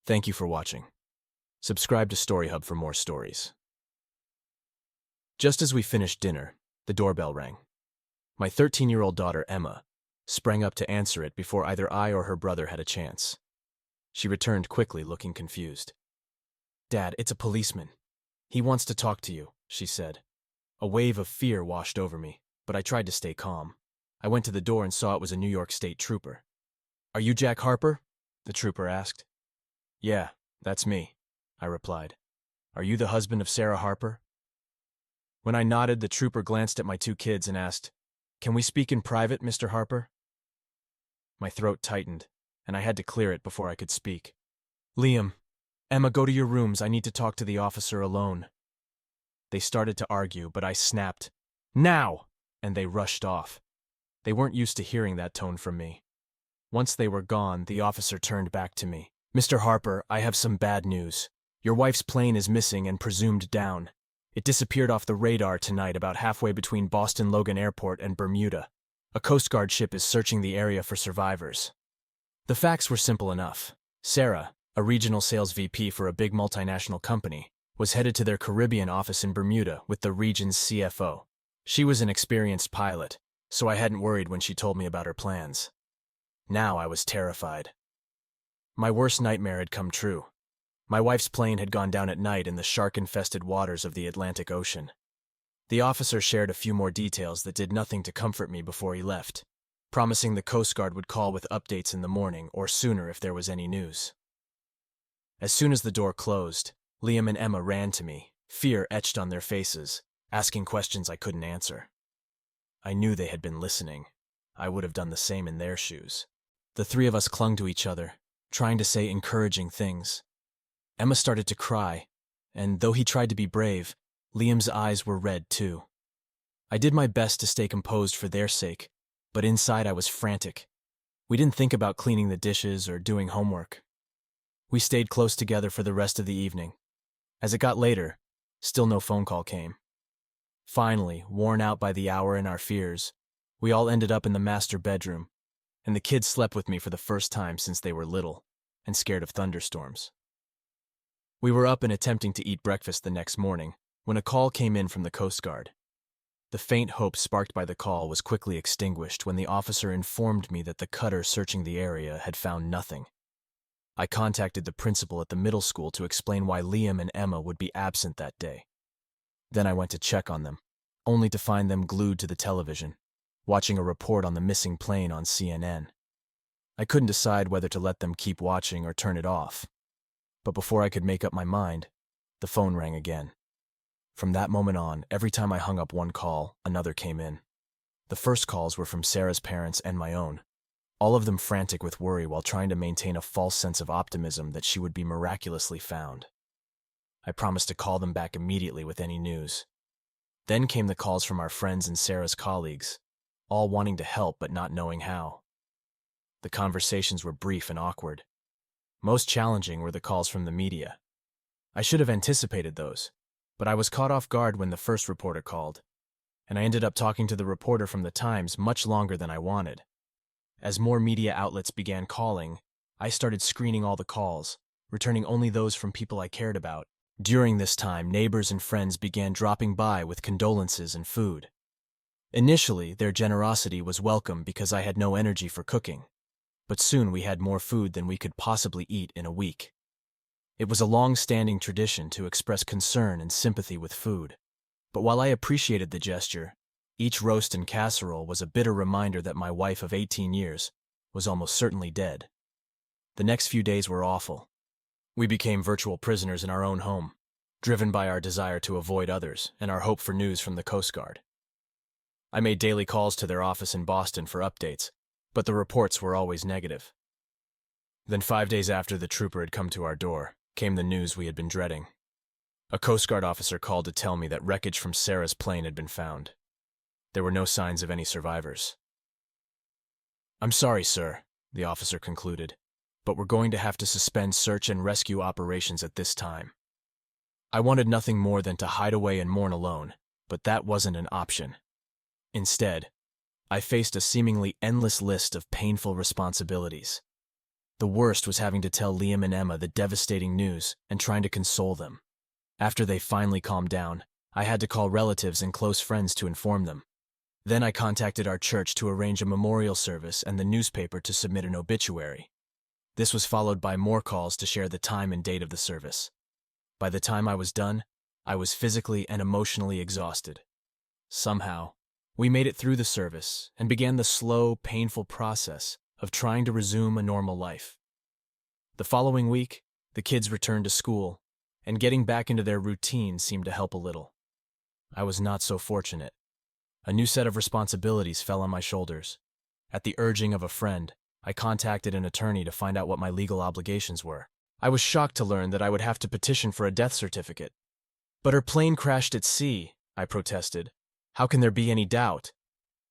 Thank you for watching. Subscribe to Story Hub for more stories. Just as we finished dinner, the doorbell rang. My 13-year-old daughter, Emma, sprang up to answer it before either I or her brother had a chance. She returned quickly, looking confused. "Dad, it's a policeman. He wants to talk to you," she said. A wave of fear washed over me, but I tried to stay calm. I went to the door and saw it was a New York State trooper. "Are you Jack Harper?" the trooper asked. "Yeah, that's me," I replied. "Are you the husband of Sarah Harper?" When I nodded, the trooper glanced at my two kids and asked, "Can we speak in private, Mr. Harper?" My throat tightened, and I had to clear it before I could speak. "Liam, Emma, go to your rooms. I need to talk to the officer alone." They started to argue, but I snapped, "Now!" and they rushed off. They weren't used to hearing that tone from me. Once they were gone, the officer turned back to me. "Mr. Harper, I have some bad news. Your wife's plane is missing and presumed down. It disappeared off the radar tonight about halfway between Boston Logan Airport and Bermuda. A Coast Guard ship is searching the area for survivors." The facts were simple enough. Sarah, a regional sales VP for a big multinational company, was headed to their Caribbean office in Bermuda with the region's CFO. She was an experienced pilot, so I hadn't worried when she told me about her plans. Now I was terrified. My worst nightmare had come true. My wife's plane had gone down at night in the shark-infested waters of the Atlantic Ocean. The officer shared a few more details that did nothing to comfort me before he left, promising the Coast Guard would call with updates in the morning or sooner if there was any news. As soon as the door closed, Liam and Emma ran to me, fear etched on their faces, asking questions I couldn't answer. I knew they had been listening. I would have done the same in their shoes. The three of us clung to each other, trying to say encouraging things. Emma started to cry, and though he tried to be brave, Liam's eyes were red too. I did my best to stay composed for their sake, but inside I was frantic. We didn't think about cleaning the dishes or doing homework. We stayed close together for the rest of the evening. As it got later, still no phone call came. Finally, worn out by the hour and our fears, we all ended up in the master bedroom, and the kids slept with me for the first time since they were little and scared of thunderstorms. We were up and attempting to eat breakfast the next morning when a call came in from the Coast Guard. The faint hope sparked by the call was quickly extinguished when the officer informed me that the cutter searching the area had found nothing. I contacted the principal at the middle school to explain why Liam and Emma would be absent that day. Then I went to check on them, only to find them glued to the television, watching a report on the missing plane on CNN. I couldn't decide whether to let them keep watching or turn it off. But before I could make up my mind, the phone rang again. From that moment on, every time I hung up one call, another came in. The first calls were from Sarah's parents and my own, all of them frantic with worry while trying to maintain a false sense of optimism that she would be miraculously found. I promised to call them back immediately with any news. Then came the calls from our friends and Sarah's colleagues, all wanting to help but not knowing how. The conversations were brief and awkward. Most challenging were the calls from the media. I should have anticipated those, but I was caught off guard when the first reporter called, and I ended up talking to the reporter from the Times much longer than I wanted. As more media outlets began calling, I started screening all the calls, returning only those from people I cared about. During this time, neighbors and friends began dropping by with condolences and food. Initially, their generosity was welcome because I had no energy for cooking, but soon we had more food than we could possibly eat in a week. It was a long-standing tradition to express concern and sympathy with food, but while I appreciated the gesture, each roast and casserole was a bitter reminder that my wife of 18 years was almost certainly dead. The next few days were awful. We became virtual prisoners in our own home, driven by our desire to avoid others and our hope for news from the Coast Guard. I made daily calls to their office in Boston for updates, but the reports were always negative. Then 5 days after the trooper had come to our door, came the news we had been dreading. A Coast Guard officer called to tell me that wreckage from Sarah's plane had been found. There were no signs of any survivors. "I'm sorry, sir," the officer concluded, "but we're going to have to suspend search and rescue operations at this time." I wanted nothing more than to hide away and mourn alone, but that wasn't an option. Instead, I faced a seemingly endless list of painful responsibilities. The worst was having to tell Liam and Emma the devastating news and trying to console them. After they finally calmed down, I had to call relatives and close friends to inform them. Then I contacted our church to arrange a memorial service and the newspaper to submit an obituary. This was followed by more calls to share the time and date of the service. By the time I was done, I was physically and emotionally exhausted. Somehow, we made it through the service and began the slow, painful process of trying to resume a normal life. The following week, the kids returned to school, and getting back into their routine seemed to help a little. I was not so fortunate. A new set of responsibilities fell on my shoulders. At the urging of a friend, I contacted an attorney to find out what my legal obligations were. I was shocked to learn that I would have to petition for a death certificate. "But her plane crashed at sea," I protested. "How can there be any doubt?"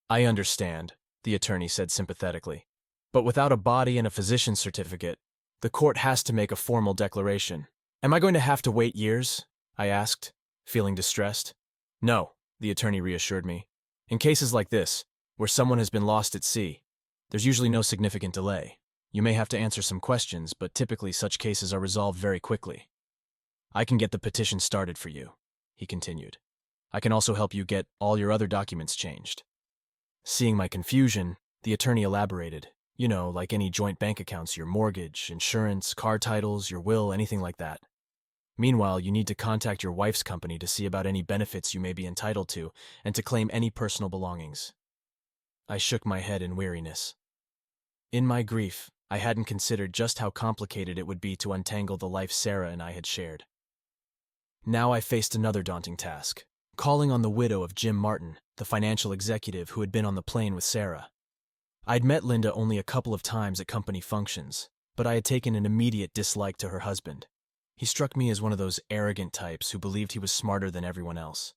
"I understand," the attorney said sympathetically. "But without a body and a physician's certificate, the court has to make a formal declaration." "Am I going to have to wait years?" I asked, feeling distressed. "No," the attorney reassured me. "In cases like this, where someone has been lost at sea, there's usually no significant delay. You may have to answer some questions, but typically such cases are resolved very quickly. I can get the petition started for you," he continued. "I can also help you get all your other documents changed." Seeing my confusion, the attorney elaborated. "You know, like any joint bank accounts, your mortgage, insurance, car titles, your will, anything like that. Meanwhile, you need to contact your wife's company to see about any benefits you may be entitled to and to claim any personal belongings." I shook my head in weariness. In my grief, I hadn't considered just how complicated it would be to untangle the life Sarah and I had shared. Now I faced another daunting task, calling on the widow of Jim Martin, the financial executive who had been on the plane with Sarah. I'd met Linda only a couple of times at company functions, but I had taken an immediate dislike to her husband. He struck me as one of those arrogant types who believed he was smarter than everyone else.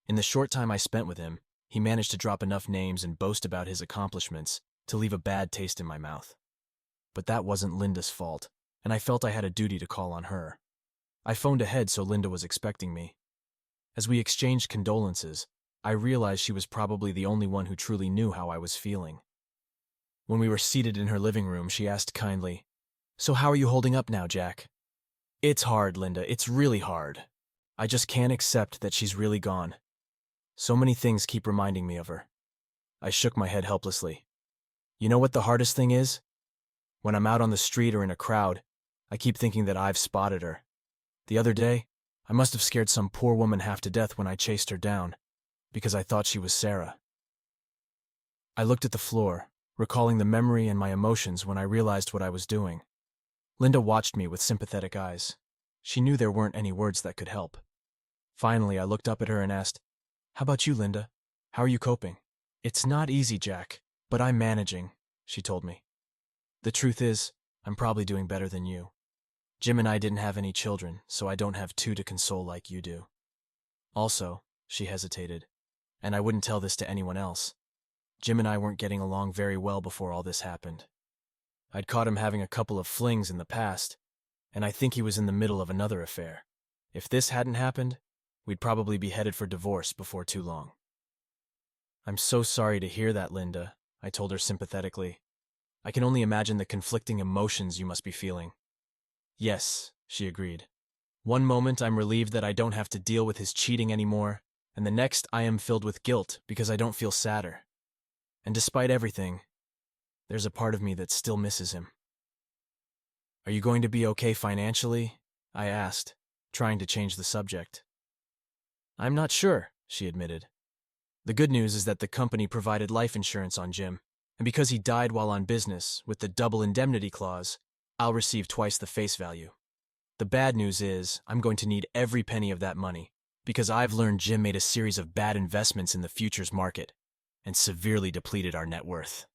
In the short time I spent with him, he managed to drop enough names and boast about his accomplishments to leave a bad taste in my mouth. But that wasn't Linda's fault, and I felt I had a duty to call on her. I phoned ahead so Linda was expecting me. As we exchanged condolences, I realized she was probably the only one who truly knew how I was feeling. When we were seated in her living room, she asked kindly, "So how are you holding up now, Jack?" "It's hard, Linda. It's really hard. I just can't accept that she's really gone. So many things keep reminding me of her." I shook my head helplessly. "You know what the hardest thing is? When I'm out on the street or in a crowd, I keep thinking that I've spotted her. The other day, I must have scared some poor woman half to death when I chased her down, because I thought she was Sarah." I looked at the floor, recalling the memory and my emotions when I realized what I was doing. Linda watched me with sympathetic eyes. She knew there weren't any words that could help. Finally, I looked up at her and asked, "How about you, Linda? How are you coping?" "It's not easy, Jack, but I'm managing," she told me. "The truth is, I'm probably doing better than you. Jim and I didn't have any children, so I don't have two to console like you do. Also," she hesitated, "and I wouldn't tell this to anyone else, Jim and I weren't getting along very well before all this happened. I'd caught him having a couple of flings in the past, and I think he was in the middle of another affair. If this hadn't happened, we'd probably be headed for divorce before too long." "I'm so sorry to hear that, Linda," I told her sympathetically. "I can only imagine the conflicting emotions you must be feeling." "Yes," she agreed. "One moment I'm relieved that I don't have to deal with his cheating anymore, and the next I am filled with guilt because I don't feel sadder. And despite everything, there's a part of me that still misses him." "Are you going to be okay financially?" I asked, trying to change the subject. "I'm not sure," she admitted. "The good news is that the company provided life insurance on Jim, and because he died while on business, with the double indemnity clause, I'll receive twice the face value. The bad news is I'm going to need every penny of that money, because I've learned Jim made a series of bad investments in the futures market and severely depleted our net worth."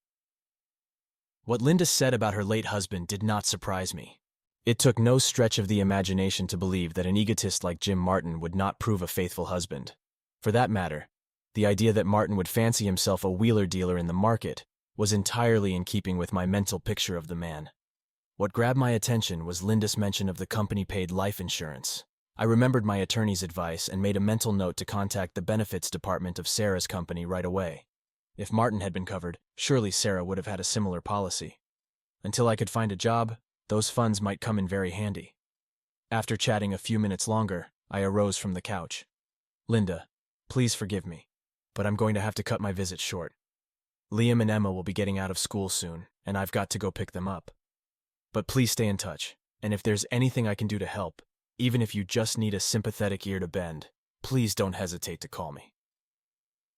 What Linda said about her late husband did not surprise me. It took no stretch of the imagination to believe that an egotist like Jim Martin would not prove a faithful husband. For that matter, the idea that Martin would fancy himself a wheeler dealer in the market was entirely in keeping with my mental picture of the man. What grabbed my attention was Linda's mention of the company-paid life insurance. I remembered my attorney's advice and made a mental note to contact the benefits department of Sarah's company right away. If Martin had been covered, surely Sarah would have had a similar policy. Until I could find a job, those funds might come in very handy. After chatting a few minutes longer, I arose from the couch. Linda, please forgive me, but I'm going to have to cut my visit short. Liam and Emma will be getting out of school soon, and I've got to go pick them up. But please stay in touch, and if there's anything I can do to help, even if you just need a sympathetic ear to bend, please don't hesitate to call me.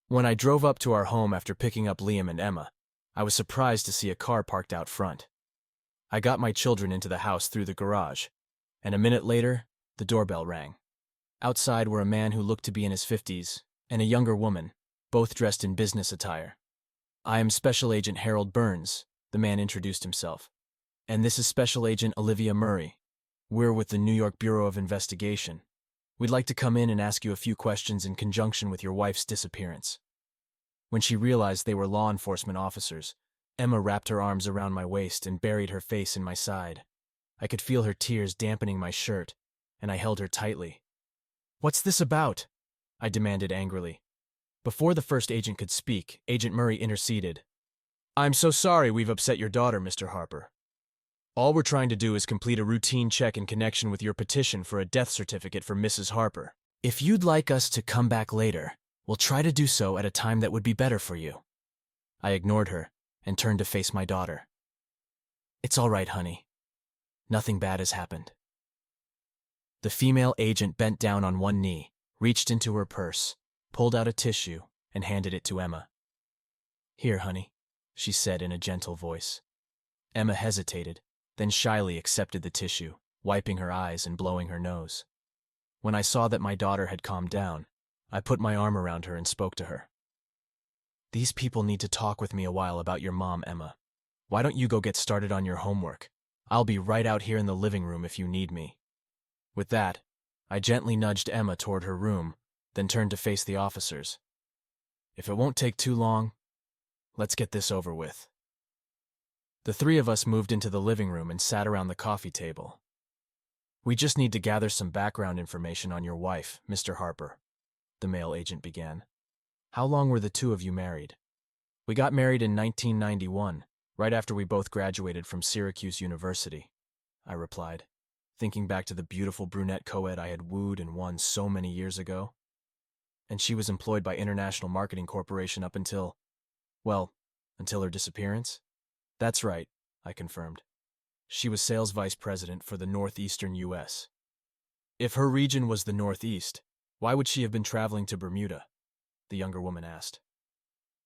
When I drove up to our home after picking up Liam and Emma, I was surprised to see a car parked out front. I got my children into the house through the garage, and a minute later, the doorbell rang. Outside were a man who looked to be in his 50s and a younger woman, both dressed in business attire. I am Special Agent Harold Burns, the man introduced himself. And this is Special Agent Olivia Murray. We're with the New York Bureau of Investigation. We'd like to come in and ask you a few questions in conjunction with your wife's disappearance. When she realized they were law enforcement officers, Emma wrapped her arms around my waist and buried her face in my side. I could feel her tears dampening my shirt, and I held her tightly. "What's this about?" I demanded angrily. Before the first agent could speak, Agent Murray interceded. "I'm so sorry we've upset your daughter, Mr. Harper. All we're trying to do is complete a routine check in connection with your petition for a death certificate for Mrs. Harper. If you'd like us to come back later, we'll try to do so at a time that would be better for you." I ignored her and turned to face my daughter. "It's all right, honey. Nothing bad has happened." The female agent bent down on one knee, reached into her purse, pulled out a tissue, and handed it to Emma. "Here, honey," she said in a gentle voice. Emma hesitated, then shyly accepted the tissue, wiping her eyes and blowing her nose. When I saw that my daughter had calmed down, I put my arm around her and spoke to her. "These people need to talk with me a while about your mom, Emma. Why don't you go get started on your homework? I'll be right out here in the living room if you need me." With that, I gently nudged Emma toward her room, then turned to face the officers. "If it won't take too long, let's get this over with." The three of us moved into the living room and sat around the coffee table. "We just need to gather some background information on your wife, Mr. Harper," the male agent began. "How long were the two of you married?" "We got married in 1991, right after we both graduated from Syracuse University," I replied, thinking back to the beautiful brunette co-ed I had wooed and won so many years ago. "And she was employed by International Marketing Corporation up until her disappearance?" "That's right," I confirmed. "She was sales vice president for the Northeastern U.S. "If her region was the Northeast, why would she have been traveling to Bermuda?" the younger woman asked.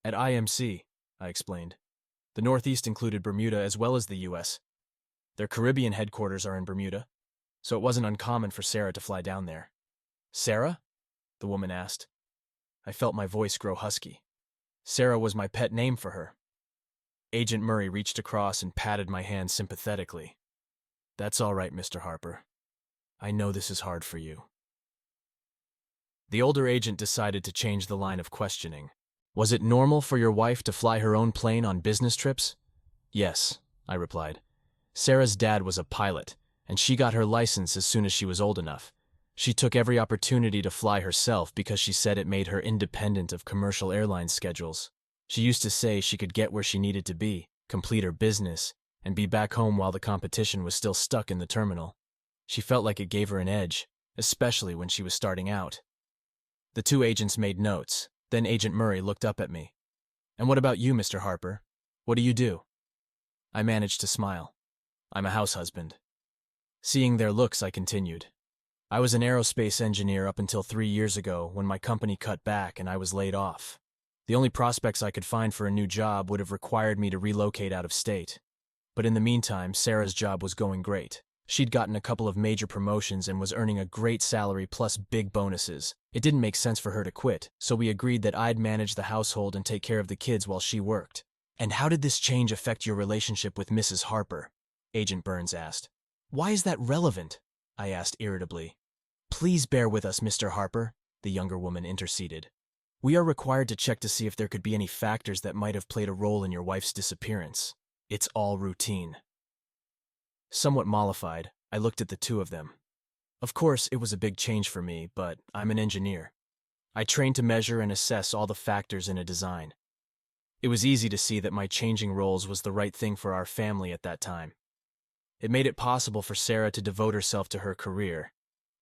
"At IMC," I explained. "The Northeast included Bermuda as well as the U.S. Their Caribbean headquarters are in Bermuda, so it wasn't uncommon for Sarah to fly down there." "Sarah?" the woman asked. I felt my voice grow husky. Sarah was my pet name for her. Agent Murray reached across and patted my hand sympathetically. "That's all right, Mr. Harper. I know this is hard for you." The older agent decided to change the line of questioning. "Was it normal for your wife to fly her own plane on business trips?" "Yes," I replied. "Sarah's dad was a pilot, and she got her license as soon as she was old enough. She took every opportunity to fly herself because she said it made her independent of commercial airline schedules. She used to say she could get where she needed to be, complete her business, and be back home while the competition was still stuck in the terminal. She felt like it gave her an edge, especially when she was starting out." The two agents made notes. Then Agent Murray looked up at me. "And what about you, Mr. Harper? What do you do?" I managed to smile. "I'm a house husband." Seeing their looks, I continued. "I was an aerospace engineer up until 3 years ago when my company cut back and I was laid off. The only prospects I could find for a new job would have required me to relocate out of state. But in the meantime, Sarah's job was going great. She'd gotten a couple of major promotions and was earning a great salary plus big bonuses. It didn't make sense for her to quit, so we agreed that I'd manage the household and take care of the kids while she worked." "And how did this change affect your relationship with Mrs. Harper?" Agent Burns asked. "Why is that relevant?" I asked irritably. "Please bear with us, Mr. Harper," the younger woman interceded. "We are required to check to see if there could be any factors that might have played a role in your wife's disappearance. It's all routine." Somewhat mollified, I looked at the two of them. Of course, it was a big change for me, but I'm an engineer. I trained to measure and assess all the factors in a design. It was easy to see that my changing roles was the right thing for our family at that time. It made it possible for Sarah to devote herself to her career,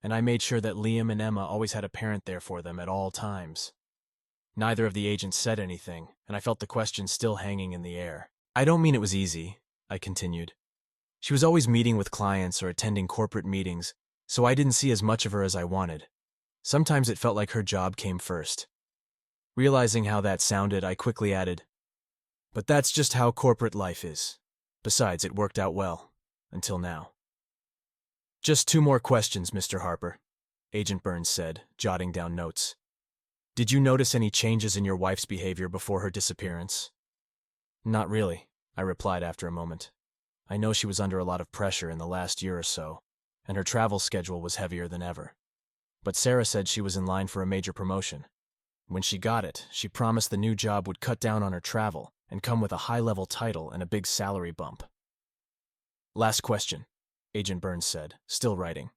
and I made sure that Liam and Emma always had a parent there for them at all times. Neither of the agents said anything, and I felt the question still hanging in the air. I don't mean it was easy, I continued. She was always meeting with clients or attending corporate meetings, so I didn't see as much of her as I wanted. Sometimes it felt like her job came first. Realizing how that sounded, I quickly added, "But that's just how corporate life is. Besides, it worked out well. Until now." "Just 2 more questions, Mr. Harper," Agent Burns said, jotting down notes. "Did you notice any changes in your wife's behavior before her disappearance?" "Not really," I replied after a moment. "I know she was under a lot of pressure in the last year or so, and her travel schedule was heavier than ever. But Sarah said she was in line for a major promotion. When she got it, she promised the new job would cut down on her travel and come with a high-level title and a big salary bump." "Last question," Agent Burns said, still writing.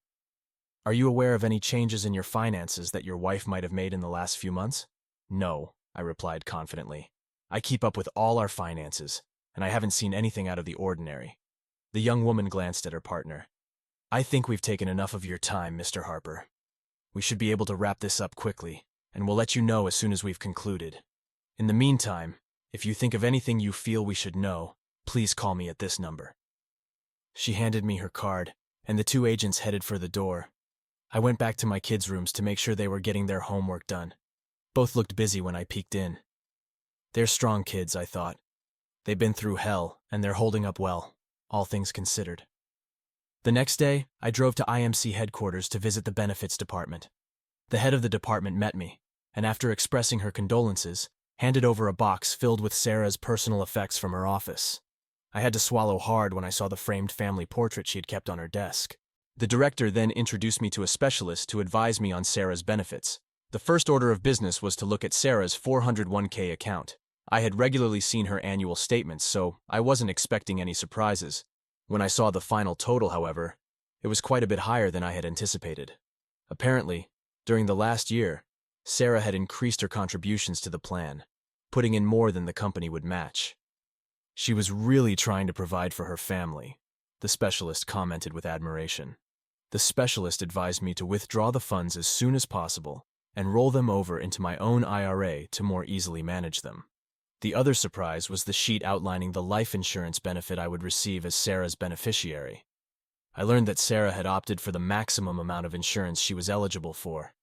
"Are you aware of any changes in your finances that your wife might have made in the last few months?" "No," I replied confidently. "I keep up with all our finances, and I haven't seen anything out of the ordinary." The young woman glanced at her partner. "I think we've taken enough of your time, Mr. Harper. We should be able to wrap this up quickly, and we'll let you know as soon as we've concluded. In the meantime, if you think of anything you feel we should know, please call me at this number." She handed me her card, and the 2 agents headed for the door. I went back to my kids' rooms to make sure they were getting their homework done. Both looked busy when I peeked in. They're strong kids, I thought. They've been through hell, and they're holding up well, all things considered. The next day, I drove to IMC headquarters to visit the benefits department. The head of the department met me, and after expressing her condolences, handed over a box filled with Sarah's personal effects from her office. I had to swallow hard when I saw the framed family portrait she had kept on her desk. The director then introduced me to a specialist to advise me on Sarah's benefits. The first order of business was to look at Sarah's 401k account. I had regularly seen her annual statements, so I wasn't expecting any surprises. When I saw the final total, however, it was quite a bit higher than I had anticipated. Apparently, during the last year, Sarah had increased her contributions to the plan, putting in more than the company would match. She was really trying to provide for her family, the specialist commented with admiration. The specialist advised me to withdraw the funds as soon as possible and roll them over into my own IRA to more easily manage them. The other surprise was the sheet outlining the life insurance benefit I would receive as Sarah's beneficiary. I learned that Sarah had opted for the maximum amount of insurance she was eligible for.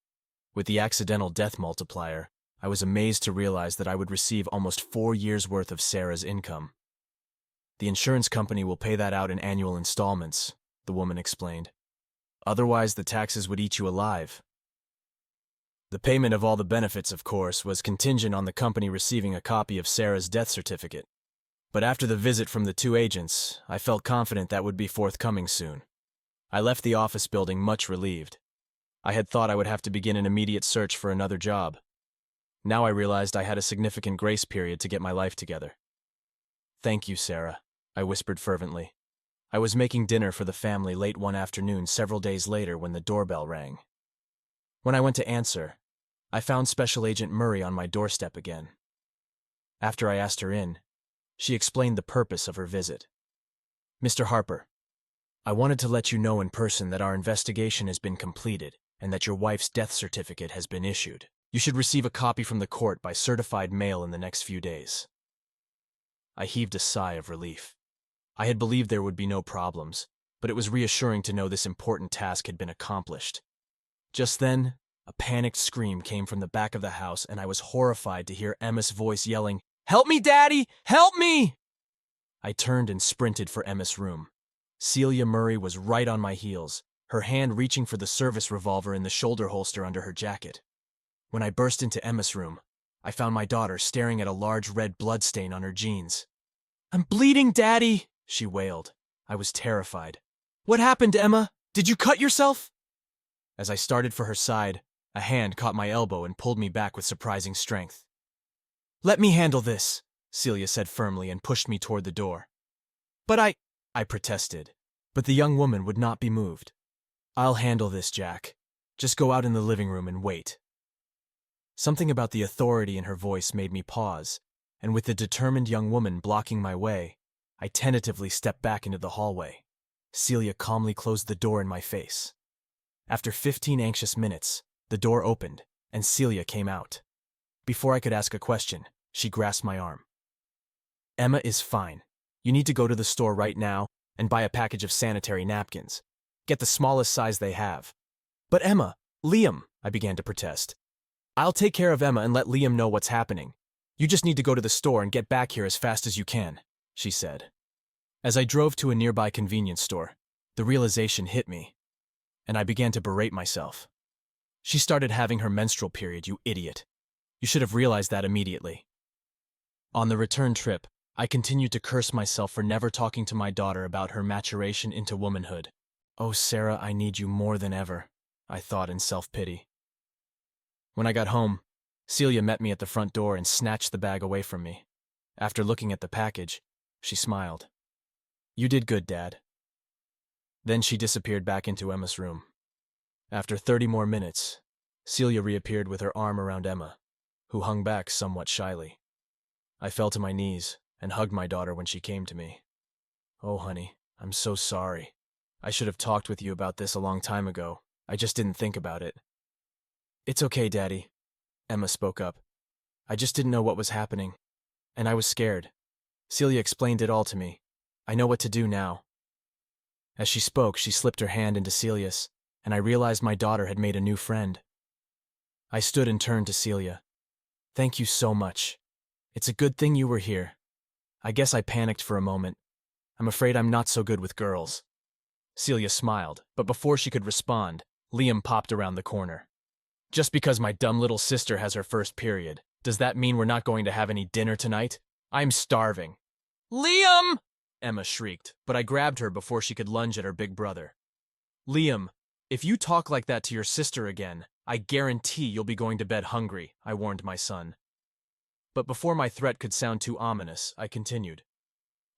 With the accidental death multiplier, I was amazed to realize that I would receive almost 4 years' worth of Sarah's income. "The insurance company will pay that out in annual installments," the woman explained. "Otherwise, the taxes would eat you alive." The payment of all the benefits, of course, was contingent on the company receiving a copy of Sarah's death certificate. But after the visit from the 2 agents, I felt confident that would be forthcoming soon. I left the office building much relieved. I had thought I would have to begin an immediate search for another job. Now I realized I had a significant grace period to get my life together. "Thank you, Sarah," I whispered fervently. I was making dinner for the family late one afternoon several days later when the doorbell rang. When I went to answer, I found Special Agent Murray on my doorstep again. After I asked her in, she explained the purpose of her visit. "Mr. Harper, I wanted to let you know in person that our investigation has been completed and that your wife's death certificate has been issued. You should receive a copy from the court by certified mail in the next few days." I heaved a sigh of relief. I had believed there would be no problems, but it was reassuring to know this important task had been accomplished. Just then, a panicked scream came from the back of the house, and I was horrified to hear Emma's voice yelling, "Help me, Daddy! Help me!" I turned and sprinted for Emma's room. Celia Murray was right on my heels, her hand reaching for the service revolver in the shoulder holster under her jacket. When I burst into Emma's room, I found my daughter staring at a large red bloodstain on her jeans. "I'm bleeding, Daddy!" she wailed. I was terrified. "What happened, Emma? Did you cut yourself?" As I started for her side, a hand caught my elbow and pulled me back with surprising strength. "Let me handle this," Celia said firmly and pushed me toward the door. "But I protested, but the young woman would not be moved. "I'll handle this, Jack. Just go out in the living room and wait." Something about the authority in her voice made me pause, and with the determined young woman blocking my way, I tentatively stepped back into the hallway. Celia calmly closed the door in my face. After 15 anxious minutes, the door opened, and Celia came out. Before I could ask a question, she grasped my arm. "Emma is fine. You need to go to the store right now and buy a package of sanitary napkins. Get the smallest size they have." "But Emma, Liam," I began to protest. "I'll take care of Emma and let Liam know what's happening. You just need to go to the store and get back here as fast as you can," she said. As I drove to a nearby convenience store, the realization hit me, and I began to berate myself. "She started having her menstrual period, you idiot. You should have realized that immediately." On the return trip, I continued to curse myself for never talking to my daughter about her maturation into womanhood. "Oh, Sarah, I need you more than ever," I thought in self-pity. When I got home, Celia met me at the front door and snatched the bag away from me. After looking at the package, she smiled. "You did good, Dad." Then she disappeared back into Emma's room. After 30 more minutes, Celia reappeared with her arm around Emma, who hung back somewhat shyly. I fell to my knees and hugged my daughter when she came to me. "Oh, honey, I'm so sorry. I should have talked with you about this a long time ago. I just didn't think about it." "It's okay, Daddy," Emma spoke up. "I just didn't know what was happening, and I was scared. Celia explained it all to me. I know what to do now." As she spoke, she slipped her hand into Celia's, and I realized my daughter had made a new friend. I stood and turned to Celia. "Thank you so much. It's a good thing you were here. I guess I panicked for a moment. I'm afraid I'm not so good with girls." Celia smiled, but before she could respond, Liam popped around the corner. "Just because my dumb little sister has her first period, does that mean we're not going to have any dinner tonight? I'm starving." "Liam!" Emma shrieked, but I grabbed her before she could lunge at her big brother. "Liam, if you talk like that to your sister again, I guarantee you'll be going to bed hungry," I warned my son. But before my threat could sound too ominous, I continued.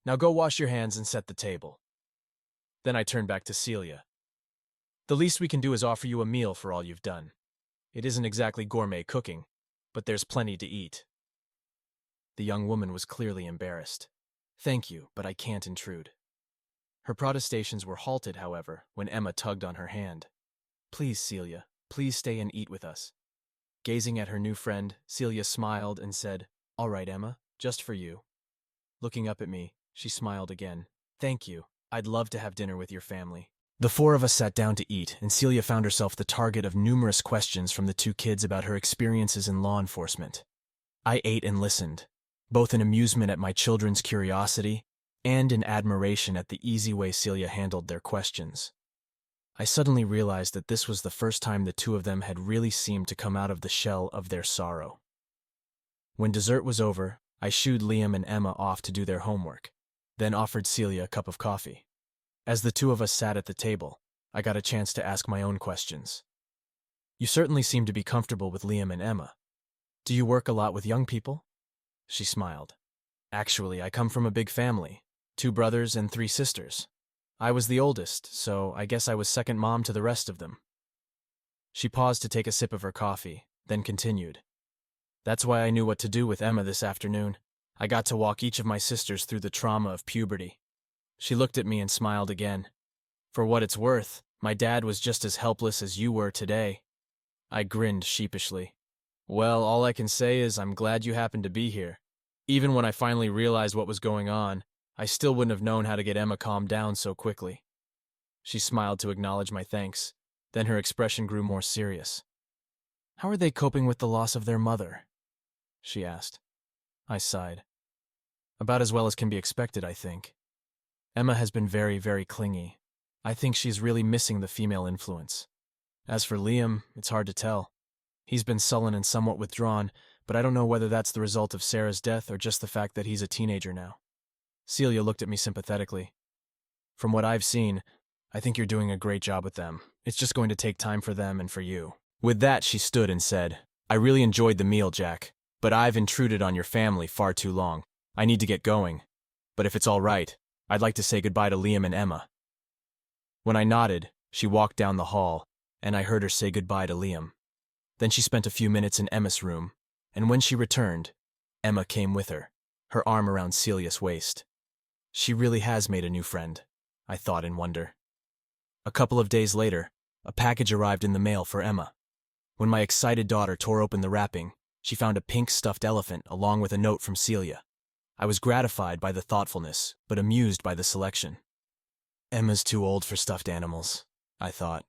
"Now go wash your hands and set the table." Then I turned back to Celia. "The least we can do is offer you a meal for all you've done. It isn't exactly gourmet cooking, but there's plenty to eat." The young woman was clearly embarrassed. "Thank you, but I can't intrude." Her protestations were halted, however, when Emma tugged on her hand. "Please, Celia, please stay and eat with us." Gazing at her new friend, Celia smiled and said, "All right, Emma, just for you." Looking up at me, she smiled again. "Thank you. I'd love to have dinner with your family." The four of us sat down to eat, and Celia found herself the target of numerous questions from the two kids about her experiences in law enforcement. I ate and listened, both in amusement at my children's curiosity and in admiration at the easy way Celia handled their questions. I suddenly realized that this was the first time the two of them had really seemed to come out of the shell of their sorrow. When dessert was over, I shooed Liam and Emma off to do their homework, then offered Celia a cup of coffee. As the two of us sat at the table, I got a chance to ask my own questions. "You certainly seem to be comfortable with Liam and Emma. Do you work a lot with young people?" She smiled. "Actually, I come from a big family, 2 brothers and 3 sisters. I was the oldest, so I guess I was second mom to the rest of them." She paused to take a sip of her coffee, then continued. "That's why I knew what to do with Emma this afternoon. I got to walk each of my sisters through the trauma of puberty." She looked at me and smiled again. "For what it's worth, my dad was just as helpless as you were today." I grinned sheepishly. "Well, all I can say is I'm glad you happened to be here. Even when I finally realized what was going on, I still wouldn't have known how to get Emma calmed down so quickly." She smiled to acknowledge my thanks, then her expression grew more serious. "How are they coping with the loss of their mother?" she asked. I sighed. "About as well as can be expected, I think. Emma has been very, very clingy. I think she's really missing the female influence. As for Liam, it's hard to tell. He's been sullen and somewhat withdrawn, but I don't know whether that's the result of Sarah's death or just the fact that he's a teenager now." Celia looked at me sympathetically. "From what I've seen, I think you're doing a great job with them. It's just going to take time for them and for you." With that, she stood and said, "I really enjoyed the meal, Jack, but I've intruded on your family far too long. I need to get going. But if it's all right, I'd like to say goodbye to Liam and Emma." When I nodded, she walked down the hall, and I heard her say goodbye to Liam. Then she spent a few minutes in Emma's room, and when she returned, Emma came with her. her arm around Celia's waist. She really has made a new friend, I thought in wonder. A couple of days later, a package arrived in the mail for Emma. When my excited daughter tore open the wrapping, she found a pink stuffed elephant along with a note from Celia. I was gratified by the thoughtfulness, but amused by the selection. Emma's too old for stuffed animals, I thought.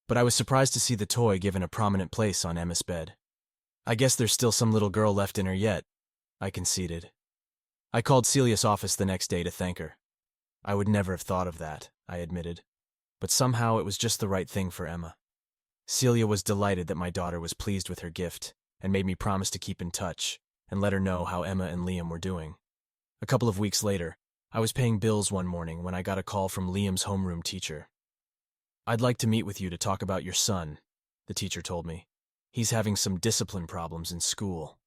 But I was surprised to see the toy given a prominent place on Emma's bed. I guess there's still some little girl left in her yet, I conceded. I called Celia's office the next day to thank her. I would never have thought of that, I admitted. But somehow it was just the right thing for Emma. Celia was delighted that my daughter was pleased with her gift and made me promise to keep in touch and let her know how Emma and Liam were doing. A couple of weeks later, I was paying bills one morning when I got a call from Liam's homeroom teacher. "I'd like to meet with you to talk about your son," the teacher told me. "He's having some discipline problems in school."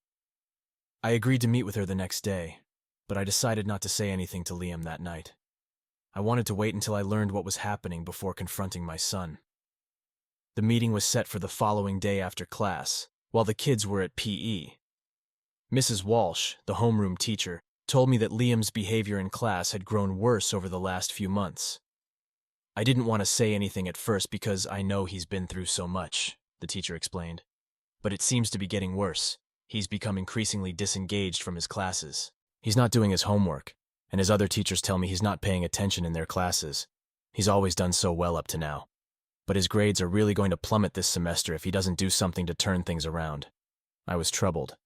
I agreed to meet with her the next day, but I decided not to say anything to Liam that night. I wanted to wait until I learned what was happening before confronting my son. The meeting was set for the following day after class, while the kids were at PE. Mrs. Walsh, the homeroom teacher, told me that Liam's behavior in class had grown worse over the last few months. "I didn't want to say anything at first because I know he's been through so much," the teacher explained. "But it seems to be getting worse. He's become increasingly disengaged from his classes. He's not doing his homework, and his other teachers tell me he's not paying attention in their classes. He's always done so well up to now. But his grades are really going to plummet this semester if he doesn't do something to turn things around." I was troubled.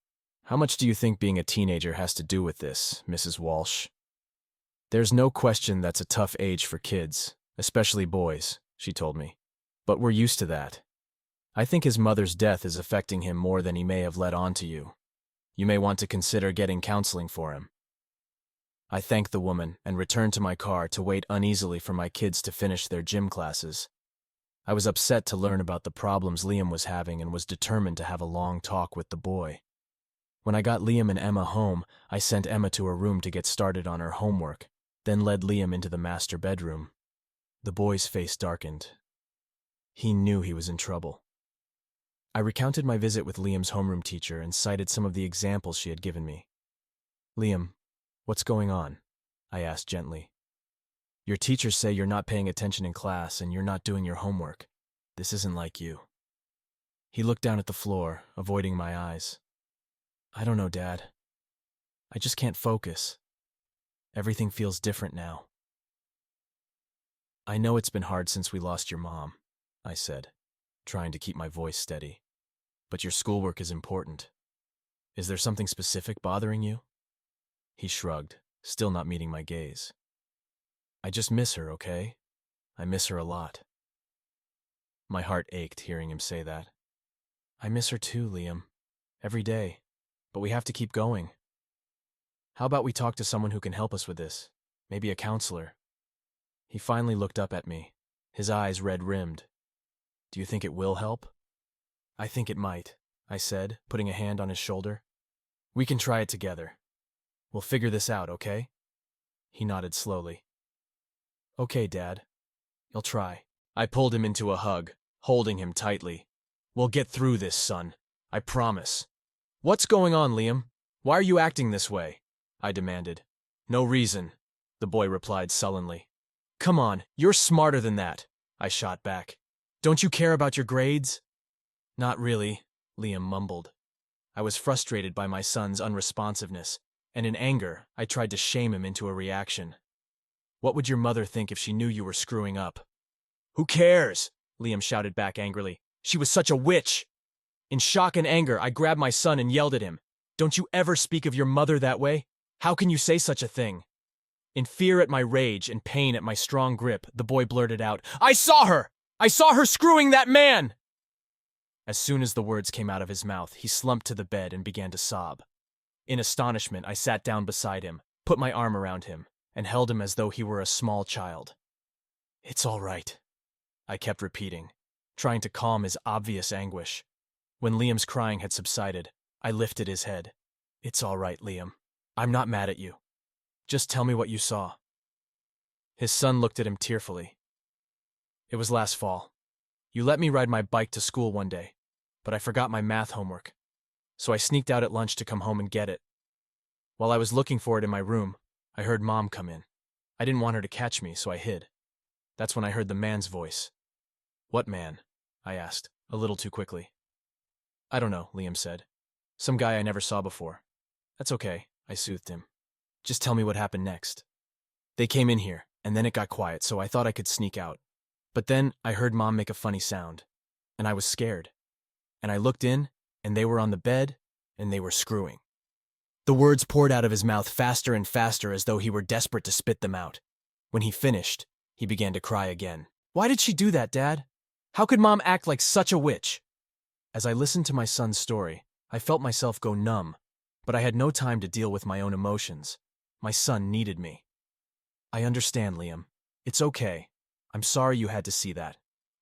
"How much do you think being a teenager has to do with this, Mrs. Walsh?" "There's no question that's a tough age for kids, especially boys," she told me. "But we're used to that. I think his mother's death is affecting him more than he may have let on to you. You may want to consider getting counseling for him." I thanked the woman and returned to my car to wait uneasily for my kids to finish their gym classes. I was upset to learn about the problems Liam was having and was determined to have a long talk with the boy. When I got Liam and Emma home, I sent Emma to her room to get started on her homework, then led Liam into the master bedroom. The boy's face darkened. He knew he was in trouble. I recounted my visit with Liam's homeroom teacher and cited some of the examples she had given me. "Liam, what's going on?" I asked gently. "Your teachers say you're not paying attention in class and you're not doing your homework. This isn't like you." He looked down at the floor, avoiding my eyes. "I don't know, Dad. I just can't focus. Everything feels different now." "I know it's been hard since we lost your mom," I said, trying to keep my voice steady. "But your schoolwork is important. Is there something specific bothering you?" He shrugged, still not meeting my gaze. "I just miss her, okay? I miss her a lot." My heart ached hearing him say that. "I miss her too, Liam. Every day. But we have to keep going. How about we talk to someone who can help us with this? Maybe a counselor." He finally looked up at me, his eyes red-rimmed. "Do you think it will help?" "I think it might," I said, putting a hand on his shoulder. "We can try it together. We'll figure this out, okay?" He nodded slowly. "Okay, Dad. I'll try." I pulled him into a hug, holding him tightly. "We'll get through this, son. I promise." "What's going on, Liam? Why are you acting this way?" I demanded. "No reason," the boy replied sullenly. "Come on, you're smarter than that," I shot back. "Don't you care about your grades?" "Not really," Liam mumbled. I was frustrated by my son's unresponsiveness, and in anger, I tried to shame him into a reaction. "What would your mother think if she knew you were screwing up?" "Who cares?" Liam shouted back angrily. "She was such a witch." In shock and anger, I grabbed my son and yelled at him. "Don't you ever speak of your mother that way? How can you say such a thing?" In fear at my rage and pain at my strong grip, the boy blurted out, "I saw her! I saw her screwing that man!" As soon as the words came out of his mouth, he slumped to the bed and began to sob. In astonishment, I sat down beside him, put my arm around him, and held him as though he were a small child. "It's all right," I kept repeating, trying to calm his obvious anguish. When Liam's crying had subsided, I lifted his head. "It's all right, Liam. I'm not mad at you. Just tell me what you saw." His son looked at him tearfully. "It was last fall. You let me ride my bike to school one day, but I forgot my math homework. So I sneaked out at lunch to come home and get it. While I was looking for it in my room, I heard Mom come in. I didn't want her to catch me, so I hid. That's when I heard the man's voice. "What man?" I asked, a little too quickly. "I don't know," Liam said. "Some guy I never saw before." "That's okay," I soothed him. "Just tell me what happened next." "They came in here, and then it got quiet, so I thought I could sneak out. But then I heard Mom make a funny sound, and I was scared. And I looked in, and they were on the bed, and they were screwing." The words poured out of his mouth faster and faster as though he were desperate to spit them out. When he finished, he began to cry again. "Why did she do that, Dad? How could Mom act like such a witch?" As I listened to my son's story, I felt myself go numb, but I had no time to deal with my own emotions. My son needed me. "I understand, Liam. It's okay. I'm sorry you had to see that,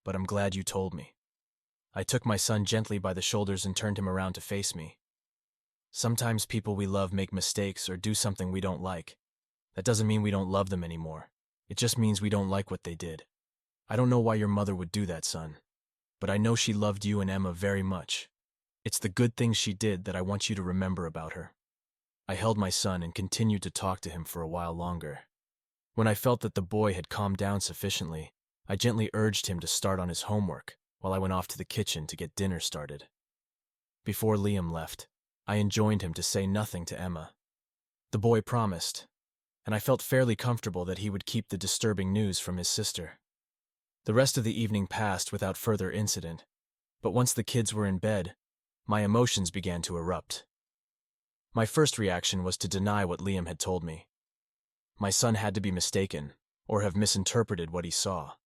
but I'm glad you told me." I took my son gently by the shoulders and turned him around to face me. "Sometimes people we love make mistakes or do something we don't like. That doesn't mean we don't love them anymore. It just means we don't like what they did. I don't know why your mother would do that, son, but I know she loved you and Emma very much. It's the good things she did that I want you to remember about her." I held my son and continued to talk to him for a while longer. When I felt that the boy had calmed down sufficiently, I gently urged him to start on his homework while I went off to the kitchen to get dinner started. Before Liam left, I enjoined him to say nothing to Emma. The boy promised, and I felt fairly comfortable that he would keep the disturbing news from his sister. The rest of the evening passed without further incident, but once the kids were in bed, my emotions began to erupt. My first reaction was to deny what Liam had told me. My son had to be mistaken, or have misinterpreted what he saw.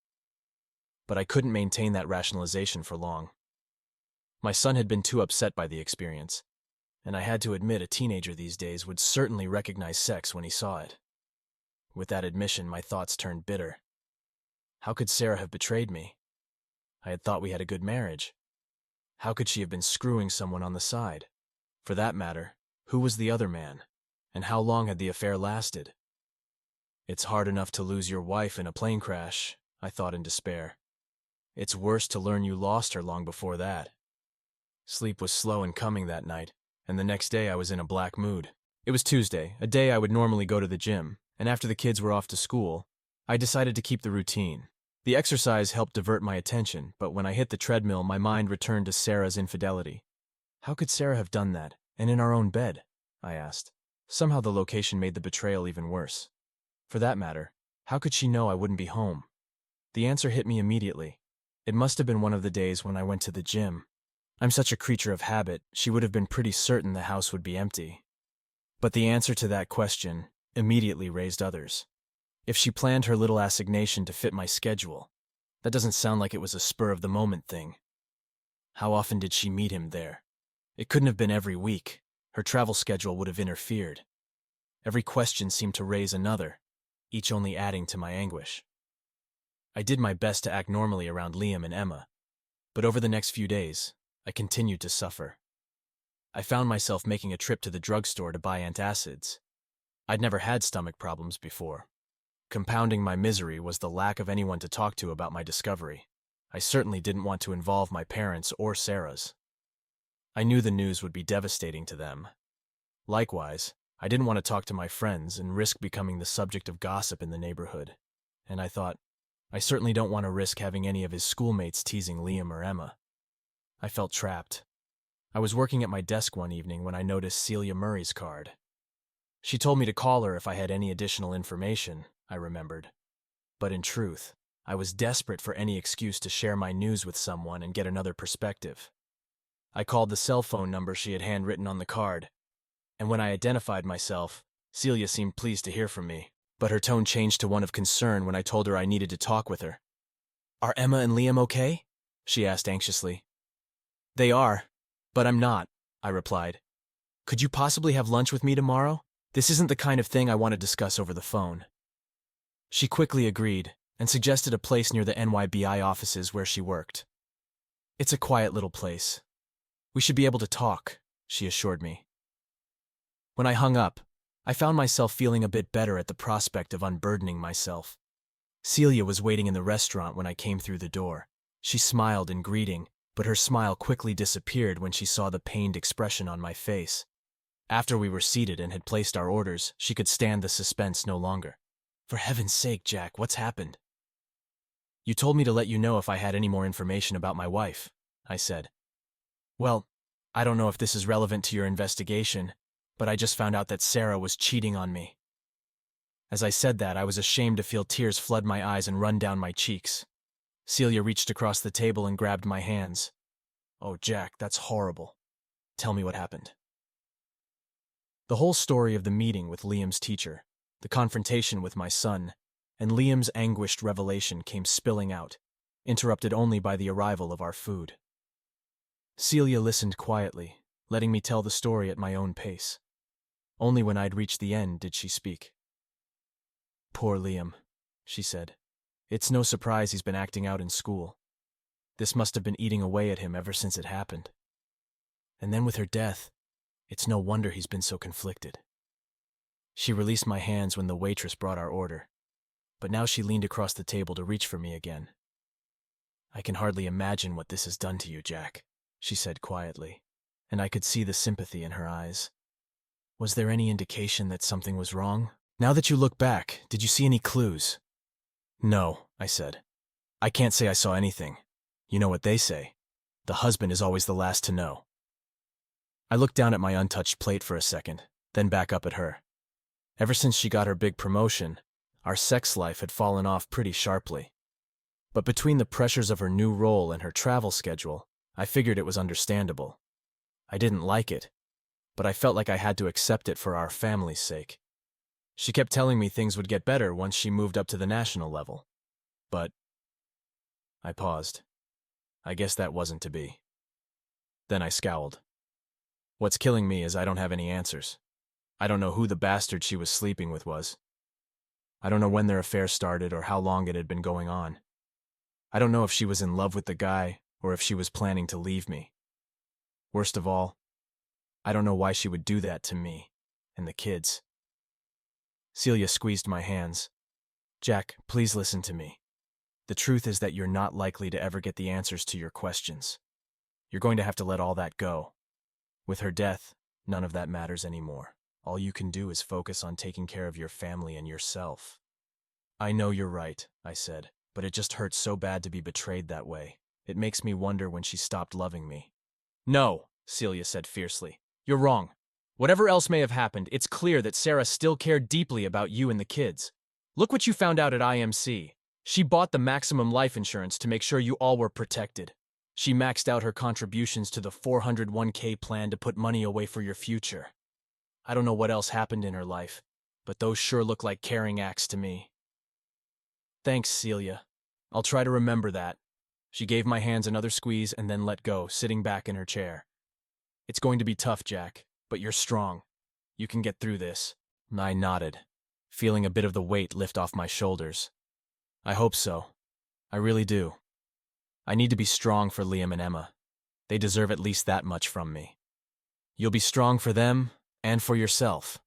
But I couldn't maintain that rationalization for long. My son had been too upset by the experience, and I had to admit a teenager these days would certainly recognize sex when he saw it. With that admission, my thoughts turned bitter. How could Sarah have betrayed me? I had thought we had a good marriage. How could she have been screwing someone on the side? For that matter, who was the other man, and how long had the affair lasted? It's hard enough to lose your wife in a plane crash, I thought in despair. It's worse to learn you lost her long before that. Sleep was slow in coming that night, and the next day I was in a black mood. It was Tuesday, a day I would normally go to the gym, and after the kids were off to school, I decided to keep the routine. The exercise helped divert my attention, but when I hit the treadmill, my mind returned to Sarah's infidelity. How could Sarah have done that, and in our own bed? I asked. Somehow the location made the betrayal even worse. For that matter, how could she know I wouldn't be home? The answer hit me immediately. It must have been one of the days when I went to the gym. I'm such a creature of habit, she would have been pretty certain the house would be empty. But the answer to that question immediately raised others. If she planned her little assignation to fit my schedule, that doesn't sound like it was a spur-of-the-moment thing. How often did she meet him there? It couldn't have been every week. Her travel schedule would have interfered. Every question seemed to raise another, each only adding to my anguish. I did my best to act normally around Liam and Emma, but over the next few days, I continued to suffer. I found myself making a trip to the drugstore to buy antacids. I'd never had stomach problems before. Compounding my misery was the lack of anyone to talk to about my discovery. I certainly didn't want to involve my parents or Sarah's. I knew the news would be devastating to them. Likewise, I didn't want to talk to my friends and risk becoming the subject of gossip in the neighborhood. And I thought, I certainly don't want to risk having any of his schoolmates teasing Liam or Emma. I felt trapped. I was working at my desk one evening when I noticed Celia Murray's card. She told me to call her if I had any additional information, I remembered. But in truth, I was desperate for any excuse to share my news with someone and get another perspective. I called the cell phone number she had handwritten on the card, and when I identified myself, Celia seemed pleased to hear from me, but her tone changed to one of concern when I told her I needed to talk with her. "Are Emma and Liam okay?" she asked anxiously. "They are, but I'm not," I replied. "Could you possibly have lunch with me tomorrow? This isn't the kind of thing I want to discuss over the phone." She quickly agreed and suggested a place near the NYBI offices where she worked. "It's a quiet little place. We should be able to talk," she assured me. When I hung up, I found myself feeling a bit better at the prospect of unburdening myself. Celia was waiting in the restaurant when I came through the door. She smiled in greeting, but her smile quickly disappeared when she saw the pained expression on my face. After we were seated and had placed our orders, she could stand the suspense no longer. For heaven's sake, Jack, what's happened? You told me to let you know if I had any more information about my wife, I said. Well, I don't know if this is relevant to your investigation, but I just found out that Sarah was cheating on me. As I said that, I was ashamed to feel tears flood my eyes and run down my cheeks. Celia reached across the table and grabbed my hands. Oh, Jack, that's horrible. Tell me what happened. The whole story of the meeting with Liam's teacher, the confrontation with my son, and Liam's anguished revelation came spilling out, interrupted only by the arrival of our food. Celia listened quietly, letting me tell the story at my own pace. Only when I'd reached the end did she speak. Poor Liam, she said. It's no surprise he's been acting out in school. This must have been eating away at him ever since it happened. And then with her death, it's no wonder he's been so conflicted. She released my hands when the waitress brought our order, but now she leaned across the table to reach for me again. I can hardly imagine what this has done to you, Jack, she said quietly, and I could see the sympathy in her eyes. Was there any indication that something was wrong? Now that you look back, did you see any clues? No, I said. I can't say I saw anything. You know what they say. The husband is always the last to know. I looked down at my untouched plate for a second, then back up at her. Ever since she got her big promotion, our sex life had fallen off pretty sharply. But between the pressures of her new role and her travel schedule, I figured it was understandable. I didn't like it, but I felt like I had to accept it for our family's sake. She kept telling me things would get better once she moved up to the national level. But I paused. I guess that wasn't to be. Then I scowled. What's killing me is I don't have any answers. I don't know who the bastard she was sleeping with was. I don't know when their affair started or how long it had been going on. I don't know if she was in love with the guy or if she was planning to leave me. Worst of all, I don't know why she would do that to me and the kids. Celia squeezed my hands. Jack, please listen to me. The truth is that you're not likely to ever get the answers to your questions. You're going to have to let all that go. With her death, none of that matters anymore. All you can do is focus on taking care of your family and yourself. I know you're right, I said, but it just hurts so bad to be betrayed that way. It makes me wonder when she stopped loving me. No, Celia said fiercely. You're wrong. Whatever else may have happened, it's clear that Sarah still cared deeply about you and the kids. Look what you found out at IMC. She bought the maximum life insurance to make sure you all were protected. She maxed out her contributions to the 401k plan to put money away for your future. I don't know what else happened in her life, but those sure look like caring acts to me. Thanks, Celia. I'll try to remember that. She gave my hands another squeeze and then let go, sitting back in her chair. It's going to be tough, Jack, but you're strong. You can get through this. I nodded, feeling a bit of the weight lift off my shoulders. I hope so. I really do. I need to be strong for Liam and Emma. They deserve at least that much from me. You'll be strong for them and for yourself,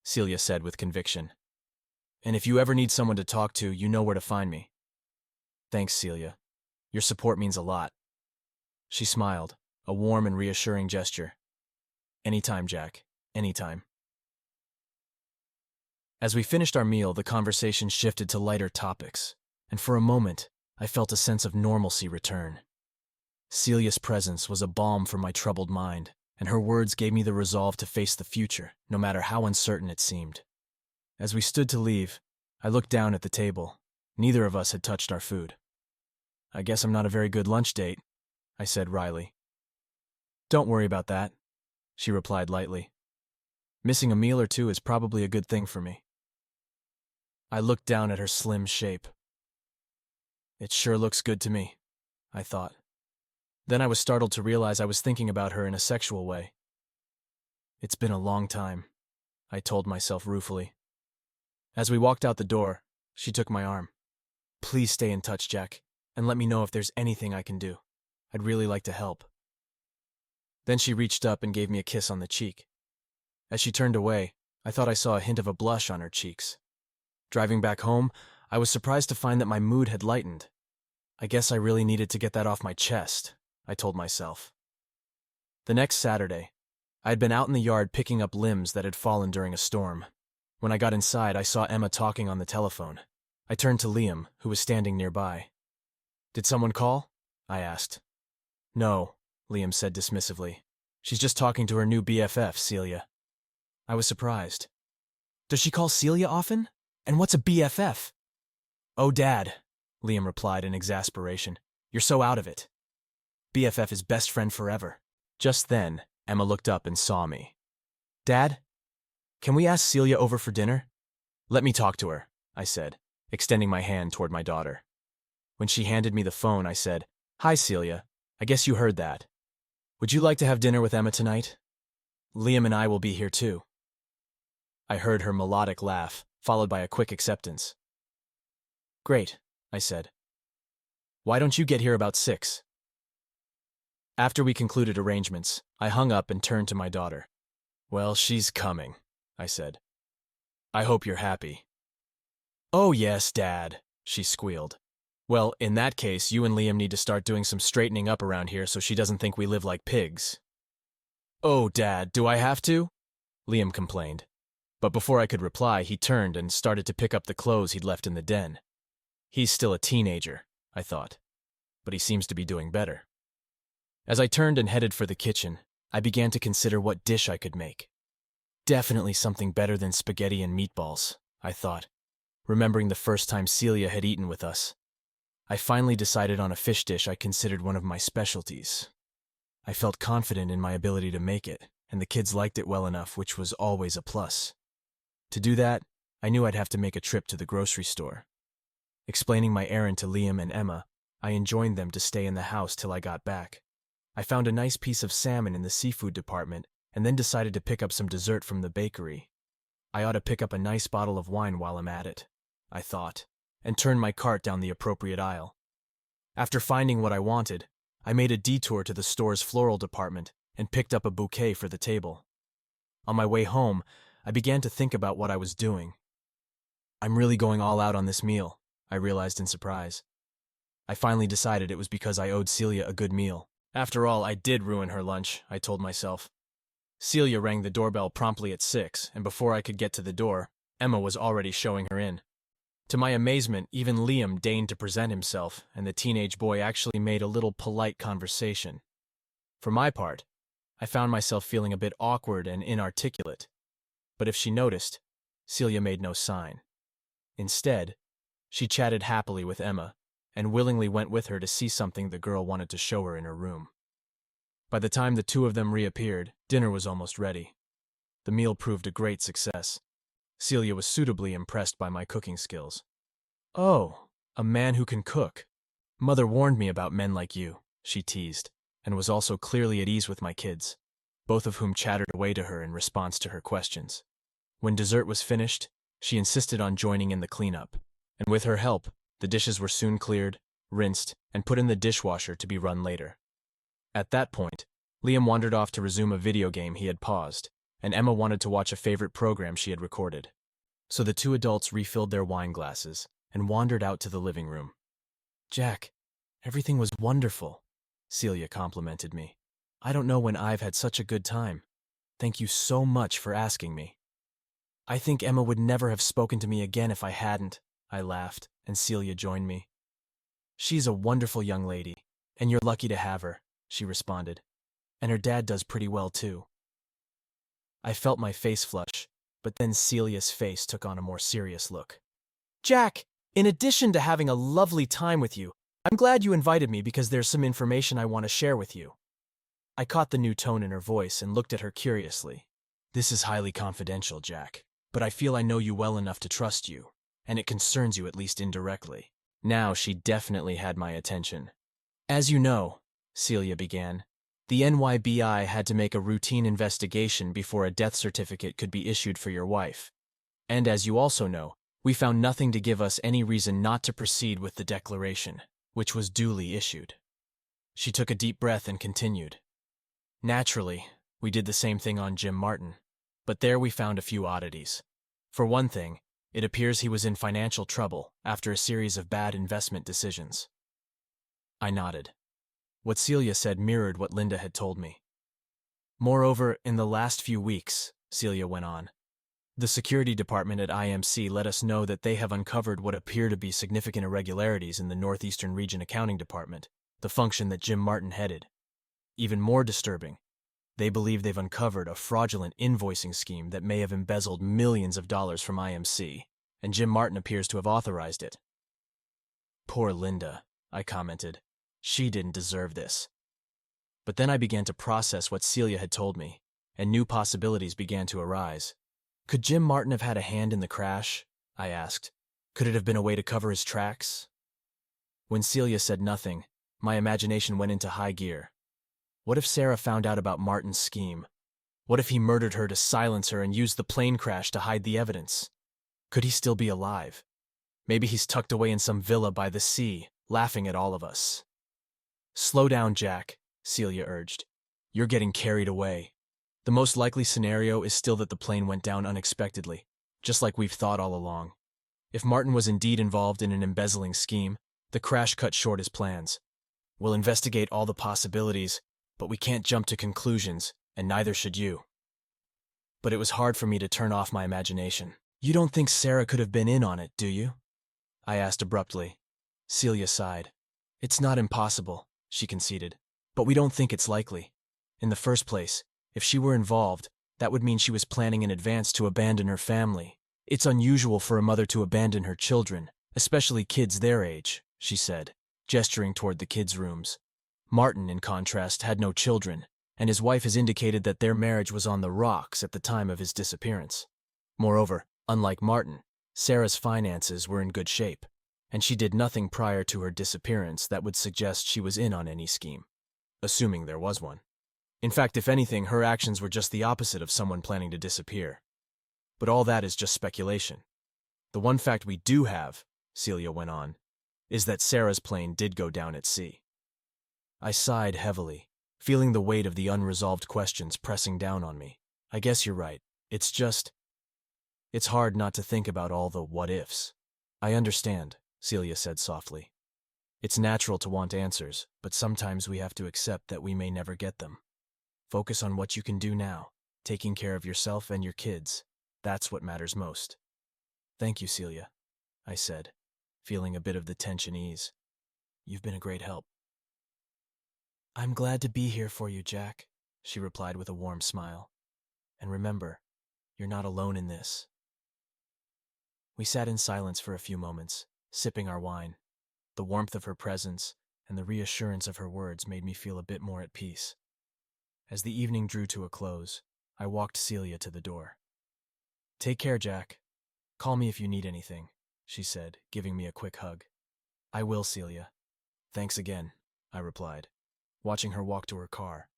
Celia said with conviction. And if you ever need someone to talk to, you know where to find me. Thanks, Celia. Your support means a lot. She smiled, a warm and reassuring gesture. Anytime, Jack. Anytime. As we finished our meal, the conversation shifted to lighter topics, and for a moment, I felt a sense of normalcy return. Celia's presence was a balm for my troubled mind, and her words gave me the resolve to face the future, no matter how uncertain it seemed. As we stood to leave, I looked down at the table. Neither of us had touched our food. I guess I'm not a very good lunch date, I said wryly. Don't worry about that, she replied lightly. Missing a meal or two is probably a good thing for me. I looked down at her slim shape. It sure looks good to me, I thought. Then I was startled to realize I was thinking about her in a sexual way. It's been a long time, I told myself ruefully. As we walked out the door, she took my arm. Please stay in touch, Jack, and let me know if there's anything I can do. I'd really like to help. Then she reached up and gave me a kiss on the cheek. As she turned away, I thought I saw a hint of a blush on her cheeks. Driving back home, I was surprised to find that my mood had lightened. I guess I really needed to get that off my chest, I told myself. The next Saturday, I had been out in the yard picking up limbs that had fallen during a storm. When I got inside, I saw Emma talking on the telephone. I turned to Liam, who was standing nearby. "Did someone call?" I asked. "No," Liam said dismissively. "She's just talking to her new BFF, Celia." I was surprised. "Does she call Celia often? And what's a BFF?" "Oh, Dad," Liam replied in exasperation. "You're so out of it. BFF is best friend forever." Just then, Emma looked up and saw me. "Dad, can we ask Celia over for dinner?" "Let me talk to her," I said, extending my hand toward my daughter. When she handed me the phone, I said, "Hi, Celia. I guess you heard that. Would you like to have dinner with Emma tonight? Liam and I will be here too." I heard her melodic laugh, followed by a quick acceptance. "Great," I said. "Why don't you get here about 6? After we concluded arrangements, I hung up and turned to my daughter. "Well, she's coming," I said. "I hope you're happy." "Oh yes, Dad," she squealed. "Well, in that case, you and Liam need to start doing some straightening up around here so she doesn't think we live like pigs." "Oh, Dad, do I have to?" Liam complained. But before I could reply, he turned and started to pick up the clothes he'd left in the den. He's still a teenager, I thought, but he seems to be doing better. As I turned and headed for the kitchen, I began to consider what dish I could make. Definitely something better than spaghetti and meatballs, I thought, remembering the first time Celia had eaten with us. I finally decided on a fish dish I considered one of my specialties. I felt confident in my ability to make it, and the kids liked it well enough, which was always a plus. To do that, I knew I'd have to make a trip to the grocery store. Explaining my errand to Liam and Emma, I enjoined them to stay in the house till I got back. I found a nice piece of salmon in the seafood department and then decided to pick up some dessert from the bakery. I ought to pick up a nice bottle of wine while I'm at it, I thought, and turned my cart down the appropriate aisle. After finding what I wanted, I made a detour to the store's floral department and picked up a bouquet for the table. On my way home, I began to think about what I was doing. I'm really going all out on this meal, I realized in surprise. I finally decided it was because I owed Celia a good meal. After all, I did ruin her lunch, I told myself. Celia rang the doorbell promptly at 6, and before I could get to the door, Emma was already showing her in. To my amazement, even Liam deigned to present himself, and the teenage boy actually made a little polite conversation. For my part, I found myself feeling a bit awkward and inarticulate. But if she noticed, Celia made no sign. Instead, she chatted happily with Emma, and willingly went with her to see something the girl wanted to show her in her room. By the time the two of them reappeared, dinner was almost ready. The meal proved a great success. Celia was suitably impressed by my cooking skills. "Oh, a man who can cook. Mother warned me about men like you," she teased, and was also clearly at ease with my kids, both of whom chattered away to her in response to her questions. When dessert was finished, she insisted on joining in the cleanup, and with her help, the dishes were soon cleared, rinsed, and put in the dishwasher to be run later. At that point, Liam wandered off to resume a video game he had paused, and Emma wanted to watch a favorite program she had recorded. So the two adults refilled their wine glasses and wandered out to the living room. "Jack, everything was wonderful," Celia complimented me. "I don't know when I've had such a good time. Thank you so much for asking me." "I think Emma would never have spoken to me again if I hadn't," I laughed, and Celia joined me. "She's a wonderful young lady, and you're lucky to have her," she responded. "And her dad does pretty well too." I felt my face flush, but then Celia's face took on a more serious look. "Jack, in addition to having a lovely time with you, I'm glad you invited me because there's some information I want to share with you." I caught the new tone in her voice and looked at her curiously. "This is highly confidential, Jack, but I feel I know you well enough to trust you, and it concerns you at least indirectly." Now she definitely had my attention. "As you know," Celia began, "the NYBI had to make a routine investigation before a death certificate could be issued for your wife. And as you also know, we found nothing to give us any reason not to proceed with the declaration, which was duly issued." She took a deep breath and continued. "Naturally, we did the same thing on Jim Martin, but there we found a few oddities. For one thing, it appears he was in financial trouble after a series of bad investment decisions." I nodded. What Celia said mirrored what Linda had told me. Moreover, in the last few weeks, Celia went on, the security department at IMC let us know that they have uncovered what appear to be significant irregularities in the Northeastern Region Accounting Department, the function that Jim Martin headed. Even more disturbing, they believe they've uncovered a fraudulent invoicing scheme that may have embezzled millions of dollars from IMC, and Jim Martin appears to have authorized it. Poor Linda, I commented. She didn't deserve this. But then I began to process what Celia had told me, and new possibilities began to arise. Could Jim Martin have had a hand in the crash? I asked. Could it have been a way to cover his tracks? When Celia said nothing, my imagination went into high gear. What if Sarah found out about Martin's scheme? What if he murdered her to silence her and used the plane crash to hide the evidence? Could he still be alive? Maybe he's tucked away in some villa by the sea, laughing at all of us. Slow down, Jack, Celia urged. You're getting carried away. The most likely scenario is still that the plane went down unexpectedly, just like we've thought all along. If Martin was indeed involved in an embezzling scheme, the crash cut short his plans. We'll investigate all the possibilities, but we can't jump to conclusions, and neither should you. But it was hard for me to turn off my imagination. You don't think Sarah could have been in on it, do you? I asked abruptly. Celia sighed. It's not impossible, she conceded, but we don't think it's likely. In the first place, if she were involved, that would mean she was planning in advance to abandon her family. It's unusual for a mother to abandon her children, especially kids their age, she said, gesturing toward the kids' rooms. Martin, in contrast, had no children, and his wife has indicated that their marriage was on the rocks at the time of his disappearance. Moreover, unlike Martin, Sarah's finances were in good shape, and she did nothing prior to her disappearance that would suggest she was in on any scheme, assuming there was one. In fact, if anything, her actions were just the opposite of someone planning to disappear. But all that is just speculation. The one fact we do have, Celia went on, is that Sarah's plane did go down at sea. I sighed heavily, feeling the weight of the unresolved questions pressing down on me. I guess you're right. It's hard not to think about all the what-ifs. I understand, Celia said softly. It's natural to want answers, but sometimes we have to accept that we may never get them. Focus on what you can do now, taking care of yourself and your kids. That's what matters most. Thank you, Celia, I said, feeling a bit of the tension ease. You've been a great help. I'm glad to be here for you, Jack, she replied with a warm smile. And remember, you're not alone in this. We sat in silence for a few moments, sipping our wine. The warmth of her presence and the reassurance of her words made me feel a bit more at peace. As the evening drew to a close, I walked Celia to the door. Take care, Jack. Call me if you need anything, she said, giving me a quick hug. I will, Celia. Thanks again, I replied, watching her walk to her car.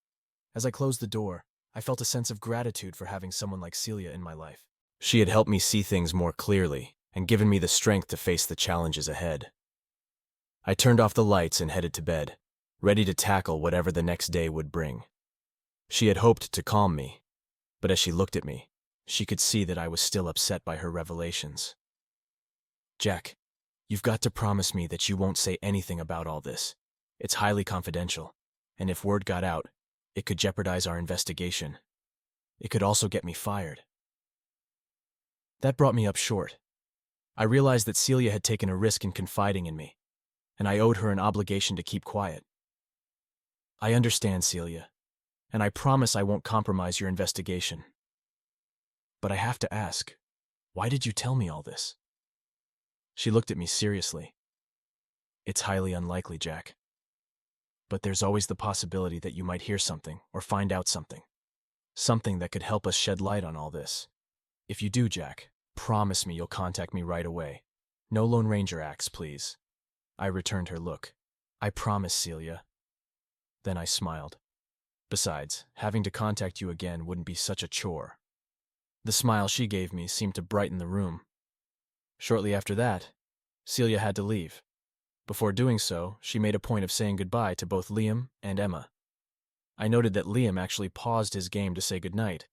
As I closed the door, I felt a sense of gratitude for having someone like Celia in my life. She had helped me see things more clearly and given me the strength to face the challenges ahead. I turned off the lights and headed to bed, ready to tackle whatever the next day would bring. She had hoped to calm me, but as she looked at me, she could see that I was still upset by her revelations. Jack, you've got to promise me that you won't say anything about all this. It's highly confidential, and if word got out, it could jeopardize our investigation. It could also get me fired. That brought me up short. I realized that Celia had taken a risk in confiding in me, and I owed her an obligation to keep quiet. I understand, Celia, and I promise I won't compromise your investigation. But I have to ask, why did you tell me all this? She looked at me seriously. It's highly unlikely, Jack. But there's always the possibility that you might hear something or find out something. Something that could help us shed light on all this. If you do, Jack, promise me you'll contact me right away. No Lone Ranger acts, please. I returned her look. I promise, Celia. Then I smiled. Besides, having to contact you again wouldn't be such a chore. The smile she gave me seemed to brighten the room. Shortly after that, Celia had to leave. Before doing so, she made a point of saying goodbye to both Liam and Emma. I noted that Liam actually paused his game to say goodnight,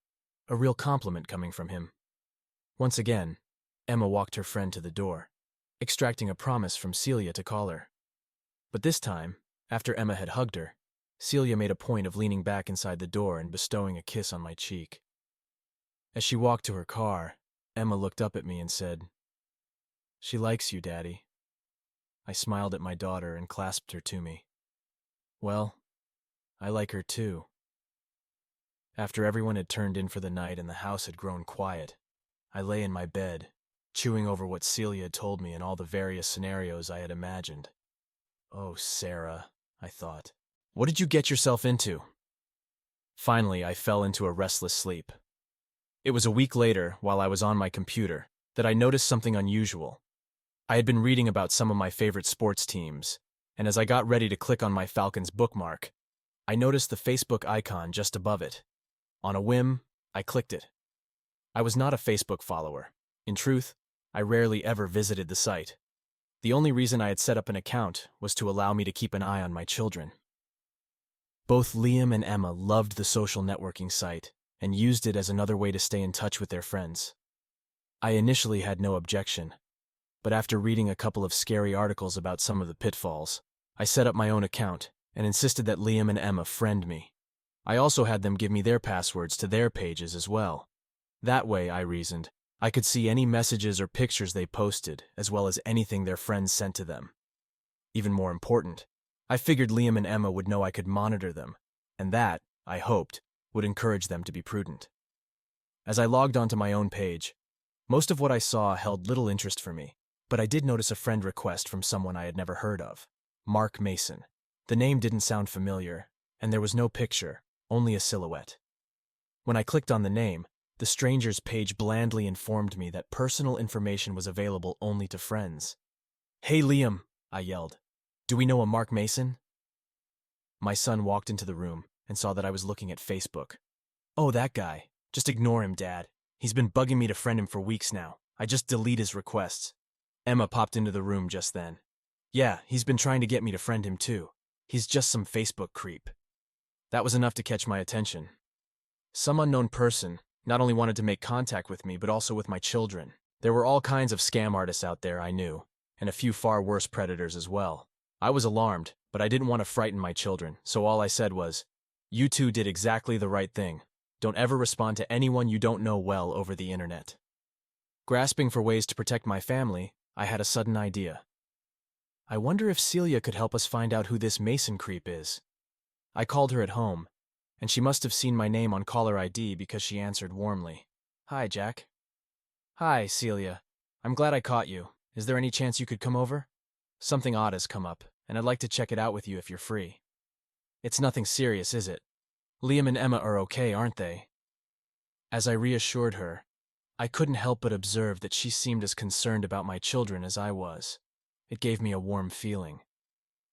a real compliment coming from him. Once again, Emma walked her friend to the door, extracting a promise from Celia to call her. But this time, after Emma had hugged her, Celia made a point of leaning back inside the door and bestowing a kiss on my cheek. As she walked to her car, Emma looked up at me and said, "She likes you, Daddy." I smiled at my daughter and clasped her to me. Well, I like her too. After everyone had turned in for the night and the house had grown quiet, I lay in my bed, chewing over what Celia had told me and all the various scenarios I had imagined. Oh, Sarah, I thought. What did you get yourself into? Finally, I fell into a restless sleep. It was a week later, while I was on my computer, that I noticed something unusual. I had been reading about some of my favorite sports teams, and as I got ready to click on my Falcons bookmark, I noticed the Facebook icon just above it. On a whim, I clicked it. I was not a Facebook follower. In truth, I rarely ever visited the site. The only reason I had set up an account was to allow me to keep an eye on my children. Both Liam and Emma loved the social networking site and used it as another way to stay in touch with their friends. I initially had no objection, but after reading a couple of scary articles about some of the pitfalls, I set up my own account and insisted that Liam and Emma friend me. I also had them give me their passwords to their pages as well. That way, I reasoned, I could see any messages or pictures they posted, as well as anything their friends sent to them. Even more important, I figured Liam and Emma would know I could monitor them, and that, I hoped, would encourage them to be prudent. As I logged onto my own page, most of what I saw held little interest for me, but I did notice a friend request from someone I had never heard of, Mark Mason. The name didn't sound familiar, and there was no picture, only a silhouette. When I clicked on the name, the stranger's page blandly informed me that personal information was available only to friends. "Hey, Liam," I yelled. "Do we know a Mark Mason?" My son walked into the room and saw that I was looking at Facebook. "Oh, that guy. Just ignore him, Dad. He's been bugging me to friend him for weeks now. I just delete his requests." Emma popped into the room just then. "Yeah, he's been trying to get me to friend him too. He's just some Facebook creep." That was enough to catch my attention. Some unknown person not only wanted to make contact with me, but also with my children. There were all kinds of scam artists out there, I knew, and a few far worse predators as well. I was alarmed, but I didn't want to frighten my children, so all I said was, "You two did exactly the right thing. Don't ever respond to anyone you don't know well over the internet." Grasping for ways to protect my family, I had a sudden idea. I wonder if Celia could help us find out who this Mason creep is. I called her at home, and she must have seen my name on caller ID because she answered warmly. "Hi, Jack." "Hi, Celia. I'm glad I caught you. Is there any chance you could come over? Something odd has come up, and I'd like to check it out with you if you're free." "It's nothing serious, is it? Liam and Emma are okay, aren't they?" As I reassured her, I couldn't help but observe that she seemed as concerned about my children as I was. It gave me a warm feeling.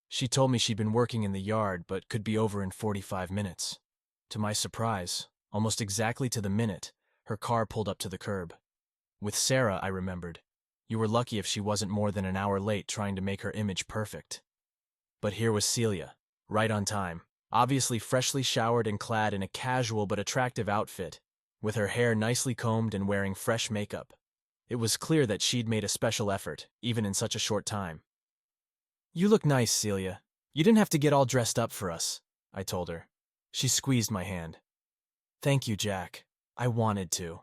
She told me she'd been working in the yard but could be over in 45 minutes. To my surprise, almost exactly to the minute, her car pulled up to the curb. With Sarah, I remembered, you were lucky if she wasn't more than an hour late trying to make her image perfect. But here was Celia, right on time, obviously freshly showered and clad in a casual but attractive outfit, with her hair nicely combed and wearing fresh makeup. It was clear that she'd made a special effort, even in such a short time. "You look nice, Celia. You didn't have to get all dressed up for us," I told her. She squeezed my hand. "Thank you, Jack. I wanted to."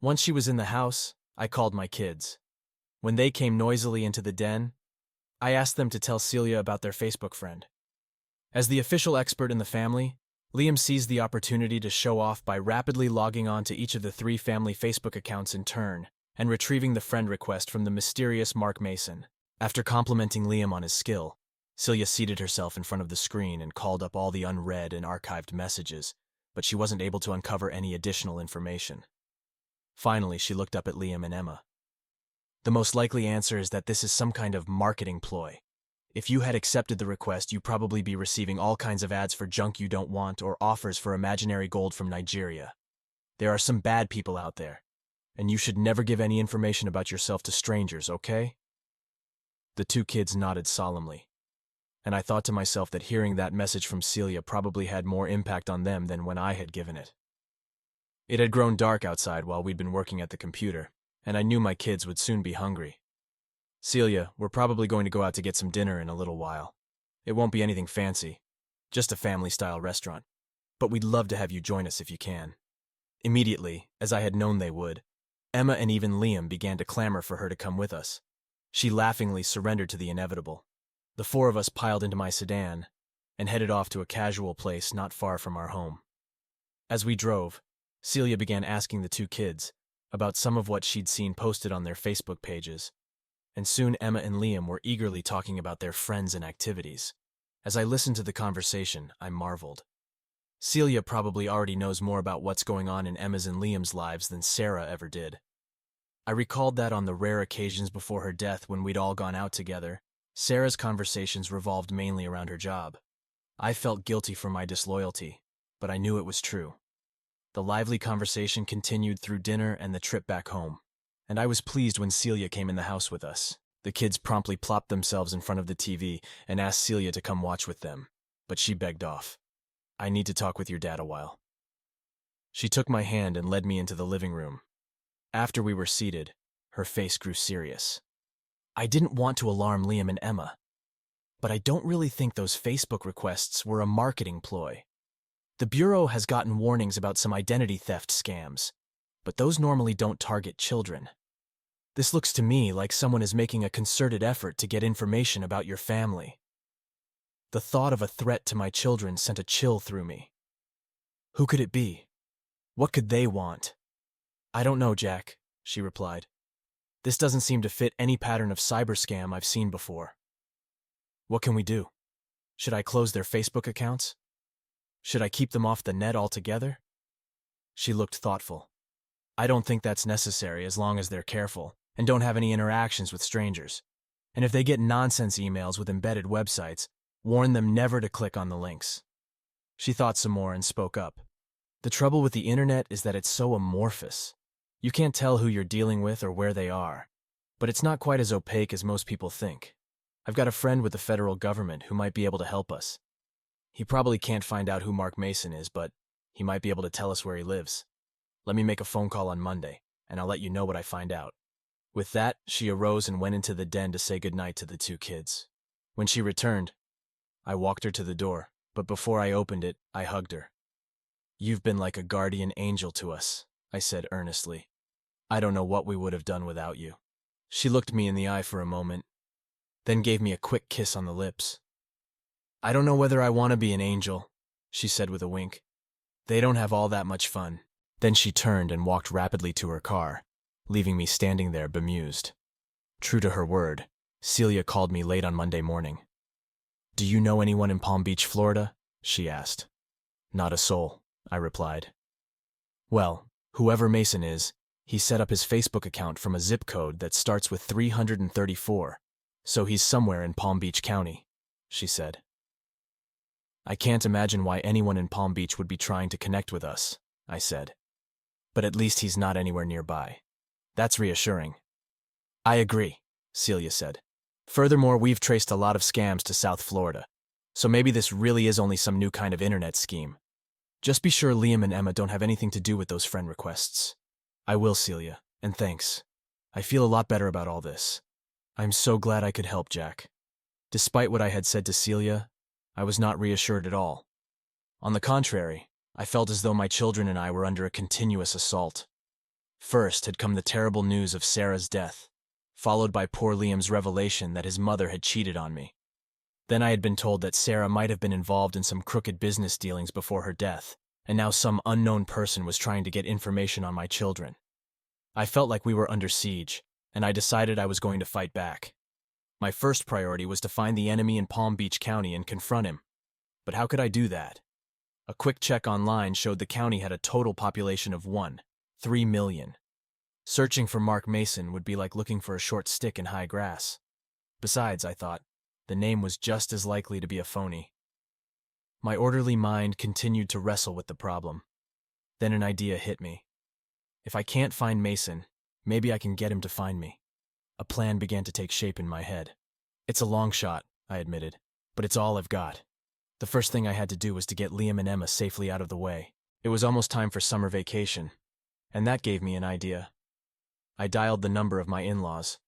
Once she was in the house, I called my kids. When they came noisily into the den, I asked them to tell Celia about their Facebook friend. As the official expert in the family, Liam seized the opportunity to show off by rapidly logging on to each of the 3 family Facebook accounts in turn and retrieving the friend request from the mysterious Mark Mason. After complimenting Liam on his skill, Celia seated herself in front of the screen and called up all the unread and archived messages, but she wasn't able to uncover any additional information. Finally, she looked up at Liam and Emma. "The most likely answer is that this is some kind of marketing ploy. If you had accepted the request, you'd probably be receiving all kinds of ads for junk you don't want or offers for imaginary gold from Nigeria. There are some bad people out there, and you should never give any information about yourself to strangers, okay?" The 2 kids nodded solemnly, and I thought to myself that hearing that message from Celia probably had more impact on them than when I had given it. It had grown dark outside while we'd been working at the computer, and I knew my kids would soon be hungry. "Celia, we're probably going to go out to get some dinner in a little while. It won't be anything fancy, just a family-style restaurant. But we'd love to have you join us if you can. Immediately, as I had known they would, Emma and even Liam began to clamor for her to come with us. She laughingly surrendered to the inevitable. The four of us piled into my sedan and headed off to a casual place not far from our home. As we drove, Celia began asking the two kids about some of what she'd seen posted on their Facebook pages, and soon Emma and Liam were eagerly talking about their friends and activities. As I listened to the conversation, I marveled. Celia probably already knows more about what's going on in Emma's and Liam's lives than Sarah ever did. I recalled that on the rare occasions before her death when we'd all gone out together, Sarah's conversations revolved mainly around her job. I felt guilty for my disloyalty, but I knew it was true. The lively conversation continued through dinner and the trip back home, and I was pleased when Celia came in the house with us. The kids promptly plopped themselves in front of the TV and asked Celia to come watch with them, but she begged off. I need to talk with your dad a while. She took my hand and led me into the living room. After we were seated, her face grew serious. I didn't want to alarm Liam and Emma, but I don't really think those Facebook requests were a marketing ploy. The Bureau has gotten warnings about some identity theft scams, but those normally don't target children. This looks to me like someone is making a concerted effort to get information about your family. The thought of a threat to my children sent a chill through me. Who could it be? What could they want? I don't know, Jack, she replied. This doesn't seem to fit any pattern of cyber scam I've seen before. What can we do? Should I close their Facebook accounts? Should I keep them off the net altogether? She looked thoughtful. I don't think that's necessary as long as they're careful and don't have any interactions with strangers. And if they get nonsense emails with embedded websites, warn them never to click on the links. She thought some more and spoke up. The trouble with the internet is that it's so amorphous. You can't tell who you're dealing with or where they are, but it's not quite as opaque as most people think. I've got a friend with the federal government who might be able to help us. He probably can't find out who Mark Mason is, but he might be able to tell us where he lives. Let me make a phone call on Monday, and I'll let you know what I find out. With that, she arose and went into the den to say goodnight to the two kids. When she returned, I walked her to the door, but before I opened it, I hugged her. You've been like a guardian angel to us, I said earnestly. I don't know what we would have done without you. She looked me in the eye for a moment, then gave me a quick kiss on the lips. I don't know whether I want to be an angel, she said with a wink. They don't have all that much fun. Then she turned and walked rapidly to her car, leaving me standing there bemused. True to her word, Celia called me late on Monday morning. Do you know anyone in Palm Beach, Florida? She asked. Not a soul, I replied. Well, whoever Mason is, he set up his Facebook account from a zip code that starts with 334, so he's somewhere in Palm Beach County, she said. I can't imagine why anyone in Palm Beach would be trying to connect with us, I said. But at least he's not anywhere nearby. That's reassuring. I agree, Celia said. Furthermore, we've traced a lot of scams to South Florida, so maybe this really is only some new kind of internet scheme. Just be sure Liam and Emma don't have anything to do with those friend requests. I will, Celia, and thanks. I feel a lot better about all this. I'm so glad I could help, Jack. Despite what I had said to Celia, I was not reassured at all. On the contrary, I felt as though my children and I were under a continuous assault. First had come the terrible news of Sarah's death, followed by poor Liam's revelation that his mother had cheated on me. Then I had been told that Sarah might have been involved in some crooked business dealings before her death, and now some unknown person was trying to get information on my children. I felt like we were under siege, and I decided I was going to fight back. My first priority was to find the enemy in Palm Beach County and confront him. But how could I do that? A quick check online showed the county had a total population of 3 million. Searching for Mark Mason would be like looking for a short stick in high grass. Besides, I thought, the name was just as likely to be a phony. My orderly mind continued to wrestle with the problem. Then an idea hit me. If I can't find Mason, maybe I can get him to find me. A plan began to take shape in my head. It's a long shot, I admitted, but it's all I've got. The first thing I had to do was to get Liam and Emma safely out of the way. It was almost time for summer vacation, and that gave me an idea. I dialed the number of my in-laws.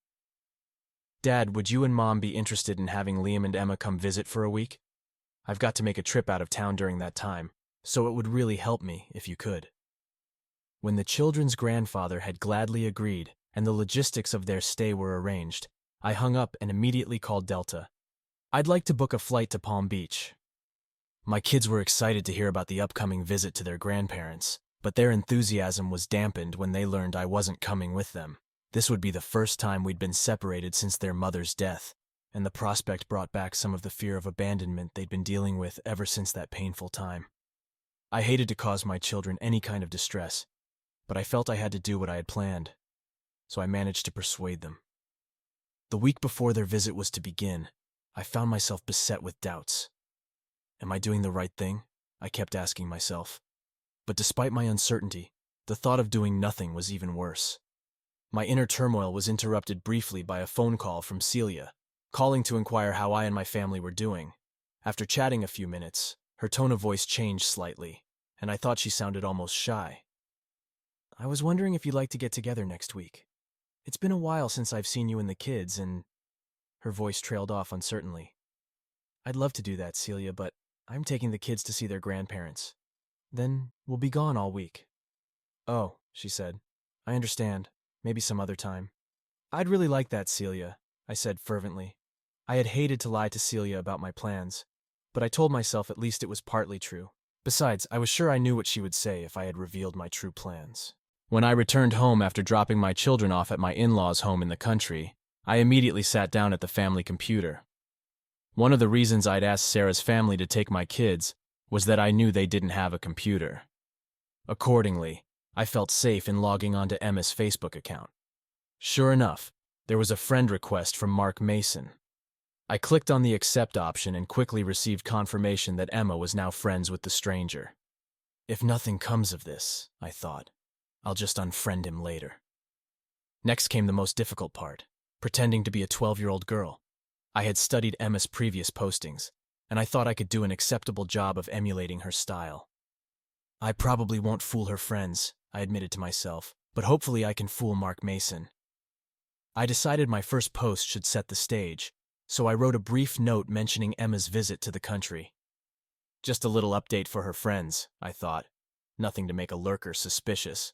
Dad, would you and Mom be interested in having Liam and Emma come visit for a week? I've got to make a trip out of town during that time, so it would really help me if you could. When the children's grandfather had gladly agreed and the logistics of their stay were arranged, I hung up and immediately called Delta. I'd like to book a flight to Palm Beach. My kids were excited to hear about the upcoming visit to their grandparents, but their enthusiasm was dampened when they learned I wasn't coming with them. This would be the first time we'd been separated since their mother's death, and the prospect brought back some of the fear of abandonment they'd been dealing with ever since that painful time. I hated to cause my children any kind of distress, but I felt I had to do what I had planned, so I managed to persuade them. The week before their visit was to begin, I found myself beset with doubts. Am I doing the right thing? I kept asking myself. But despite my uncertainty, the thought of doing nothing was even worse. My inner turmoil was interrupted briefly by a phone call from Celia, calling to inquire how I and my family were doing. After chatting a few minutes, her tone of voice changed slightly, and I thought she sounded almost shy. I was wondering if you'd like to get together next week. It's been a while since I've seen you and the kids, and... Her voice trailed off uncertainly. I'd love to do that, Celia, but I'm taking the kids to see their grandparents. Then we'll be gone all week. Oh, she said. I understand. Maybe some other time. I'd really like that, Celia, I said fervently. I had hated to lie to Celia about my plans, but I told myself at least it was partly true. Besides, I was sure I knew what she would say if I had revealed my true plans. When I returned home after dropping my children off at my in-laws' home in the country, I immediately sat down at the family computer. One of the reasons I'd asked Sarah's family to take my kids was that I knew they didn't have a computer. Accordingly, I felt safe in logging onto Emma's Facebook account. Sure enough, there was a friend request from Mark Mason. I clicked on the accept option and quickly received confirmation that Emma was now friends with the stranger. If nothing comes of this, I thought, I'll just unfriend him later. Next came the most difficult part, pretending to be a 12-year-old girl. I had studied Emma's previous postings, and I thought I could do an acceptable job of emulating her style. I probably won't fool her friends, I admitted to myself, but hopefully I can fool Mark Mason. I decided my first post should set the stage, so I wrote a brief note mentioning Emma's visit to the country. Just a little update for her friends, I thought. Nothing to make a lurker suspicious.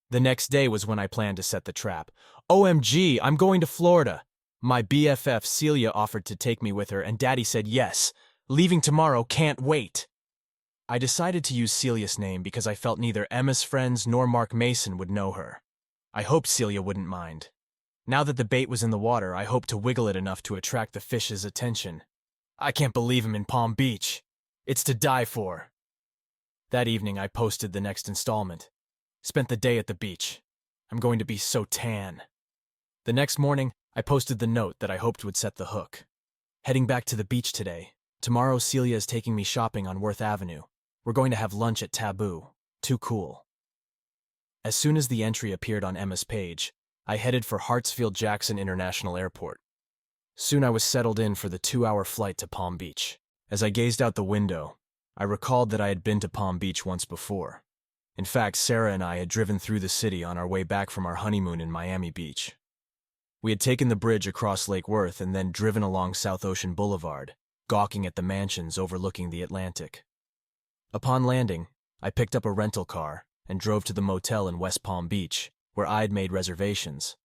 The next day was when I planned to set the trap. OMG, I'm going to Florida! My BFF Celia offered to take me with her, and Daddy said yes. Leaving tomorrow, can't wait. I decided to use Celia's name because I felt neither Emma's friends nor Mark Mason would know her. I hoped Celia wouldn't mind. Now that the bait was in the water, I hoped to wiggle it enough to attract the fish's attention. I can't believe him in Palm Beach. It's to die for. That evening, I posted the next installment. Spent the day at the beach. I'm going to be so tan. The next morning, I posted the note that I hoped would set the hook. Heading back to the beach today. Tomorrow, Celia is taking me shopping on Worth Avenue. We're going to have lunch at Taboo. Too cool. As soon as the entry appeared on Emma's page, I headed for Hartsfield-Jackson International Airport. Soon I was settled in for the 2-hour flight to Palm Beach. As I gazed out the window, I recalled that I had been to Palm Beach once before. In fact, Sarah and I had driven through the city on our way back from our honeymoon in Miami Beach. We had taken the bridge across Lake Worth and then driven along South Ocean Boulevard, gawking at the mansions overlooking the Atlantic. Upon landing, I picked up a rental car and drove to the motel in West Palm Beach, where I'd made reservations.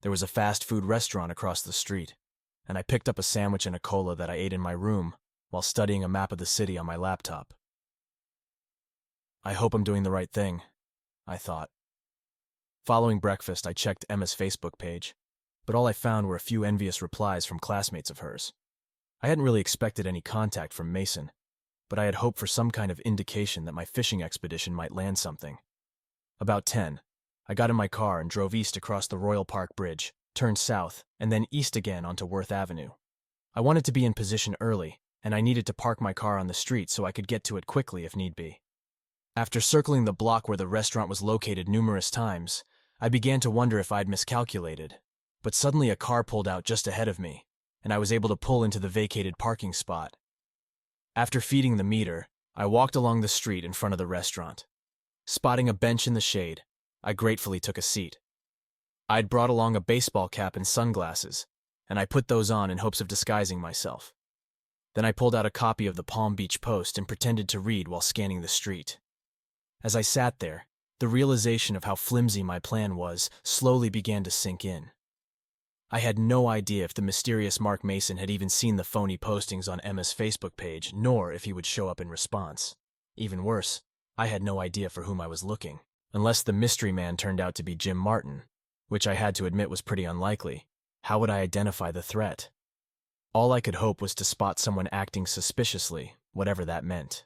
There was a fast food restaurant across the street, and I picked up a sandwich and a cola that I ate in my room while studying a map of the city on my laptop. I hope I'm doing the right thing, I thought. Following breakfast, I checked Emma's Facebook page, but all I found were a few envious replies from classmates of hers. I hadn't really expected any contact from Mason, but I had hoped for some kind of indication that my fishing expedition might land something. About 10, I got in my car and drove east across the Royal Park Bridge, turned south, and then east again onto Worth Avenue. I wanted to be in position early, and I needed to park my car on the street so I could get to it quickly if need be. After circling the block where the restaurant was located numerous times, I began to wonder if I'd miscalculated, but suddenly a car pulled out just ahead of me, and I was able to pull into the vacated parking spot. After feeding the meter, I walked along the street in front of the restaurant. Spotting a bench in the shade, I gratefully took a seat. I'd brought along a baseball cap and sunglasses, and I put those on in hopes of disguising myself. Then I pulled out a copy of the Palm Beach Post and pretended to read while scanning the street. As I sat there, the realization of how flimsy my plan was slowly began to sink in. I had no idea if the mysterious Mark Mason had even seen the phony postings on Emma's Facebook page, nor if he would show up in response. Even worse, I had no idea for whom I was looking, unless the mystery man turned out to be Jim Martin, which I had to admit was pretty unlikely. How would I identify the threat? All I could hope was to spot someone acting suspiciously, whatever that meant.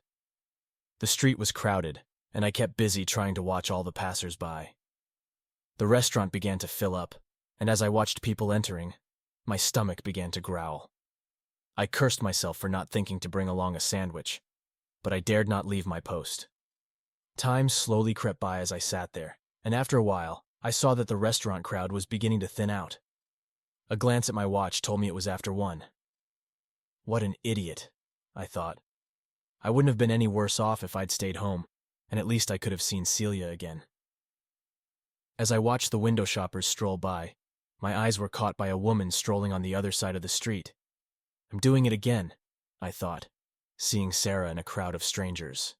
The street was crowded, and I kept busy trying to watch all the passers-by. The restaurant began to fill up, and as I watched people entering, my stomach began to growl. I cursed myself for not thinking to bring along a sandwich, but I dared not leave my post. Time slowly crept by as I sat there, and after a while, I saw that the restaurant crowd was beginning to thin out. A glance at my watch told me it was after 1. What an idiot, I thought. I wouldn't have been any worse off if I'd stayed home, and at least I could have seen Celia again. As I watched the window shoppers stroll by, my eyes were caught by a woman strolling on the other side of the street. I'm doing it again, I thought, seeing Sarah in a crowd of strangers.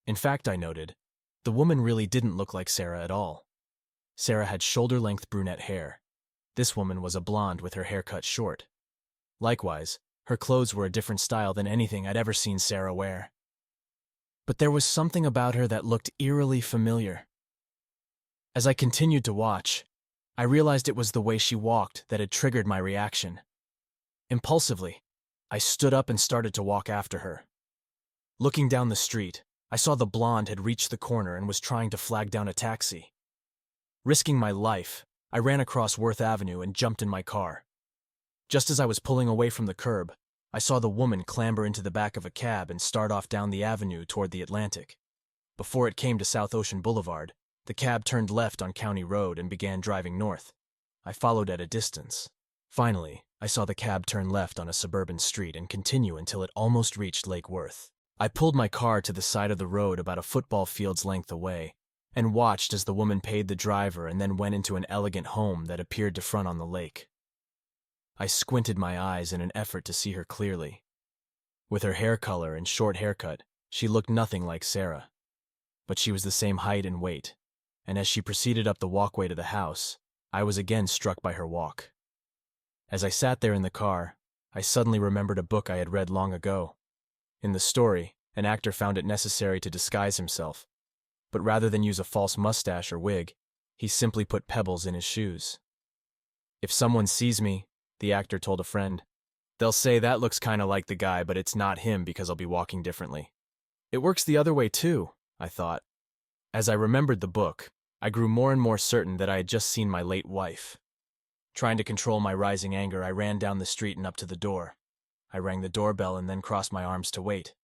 In fact, I noted, the woman really didn't look like Sarah at all. Sarah had shoulder-length brunette hair. This woman was a blonde with her hair cut short. Likewise, her clothes were a different style than anything I'd ever seen Sarah wear. But there was something about her that looked eerily familiar. As I continued to watch, I realized it was the way she walked that had triggered my reaction. Impulsively, I stood up and started to walk after her. Looking down the street, I saw the blonde had reached the corner and was trying to flag down a taxi. Risking my life, I ran across Worth Avenue and jumped in my car. Just as I was pulling away from the curb, I saw the woman clamber into the back of a cab and start off down the avenue toward the Atlantic. Before it came to South Ocean Boulevard, the cab turned left on County Road and began driving north. I followed at a distance. Finally, I saw the cab turn left on a suburban street and continue until it almost reached Lake Worth. I pulled my car to the side of the road about a football field's length away and watched as the woman paid the driver and then went into an elegant home that appeared to front on the lake. I squinted my eyes in an effort to see her clearly. With her hair color and short haircut, she looked nothing like Sarah. But she was the same height and weight, and as she proceeded up the walkway to the house, I was again struck by her walk. As I sat there in the car, I suddenly remembered a book I had read long ago. In the story, an actor found it necessary to disguise himself, but rather than use a false mustache or wig, he simply put pebbles in his shoes. If someone sees me, the actor told a friend, they'll say that looks kinda like the guy, but it's not him because I'll be walking differently. It works the other way too, I thought. As I remembered the book, I grew more and more certain that I had just seen my late wife. Trying to control my rising anger, I ran down the street and up to the door. I rang the doorbell and then crossed my arms to wait.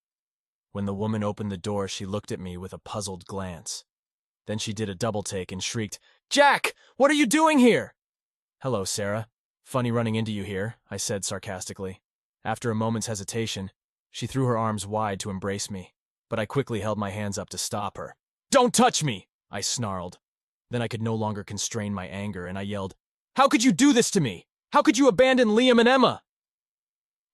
When the woman opened the door, she looked at me with a puzzled glance. Then she did a double take and shrieked, "Jack, what are you doing here?" "Hello, Sarah. Funny running into you here," I said sarcastically. After a moment's hesitation, she threw her arms wide to embrace me, but I quickly held my hands up to stop her. "Don't touch me!" I snarled. Then I could no longer constrain my anger, and I yelled, "How could you do this to me? How could you abandon Liam and Emma?"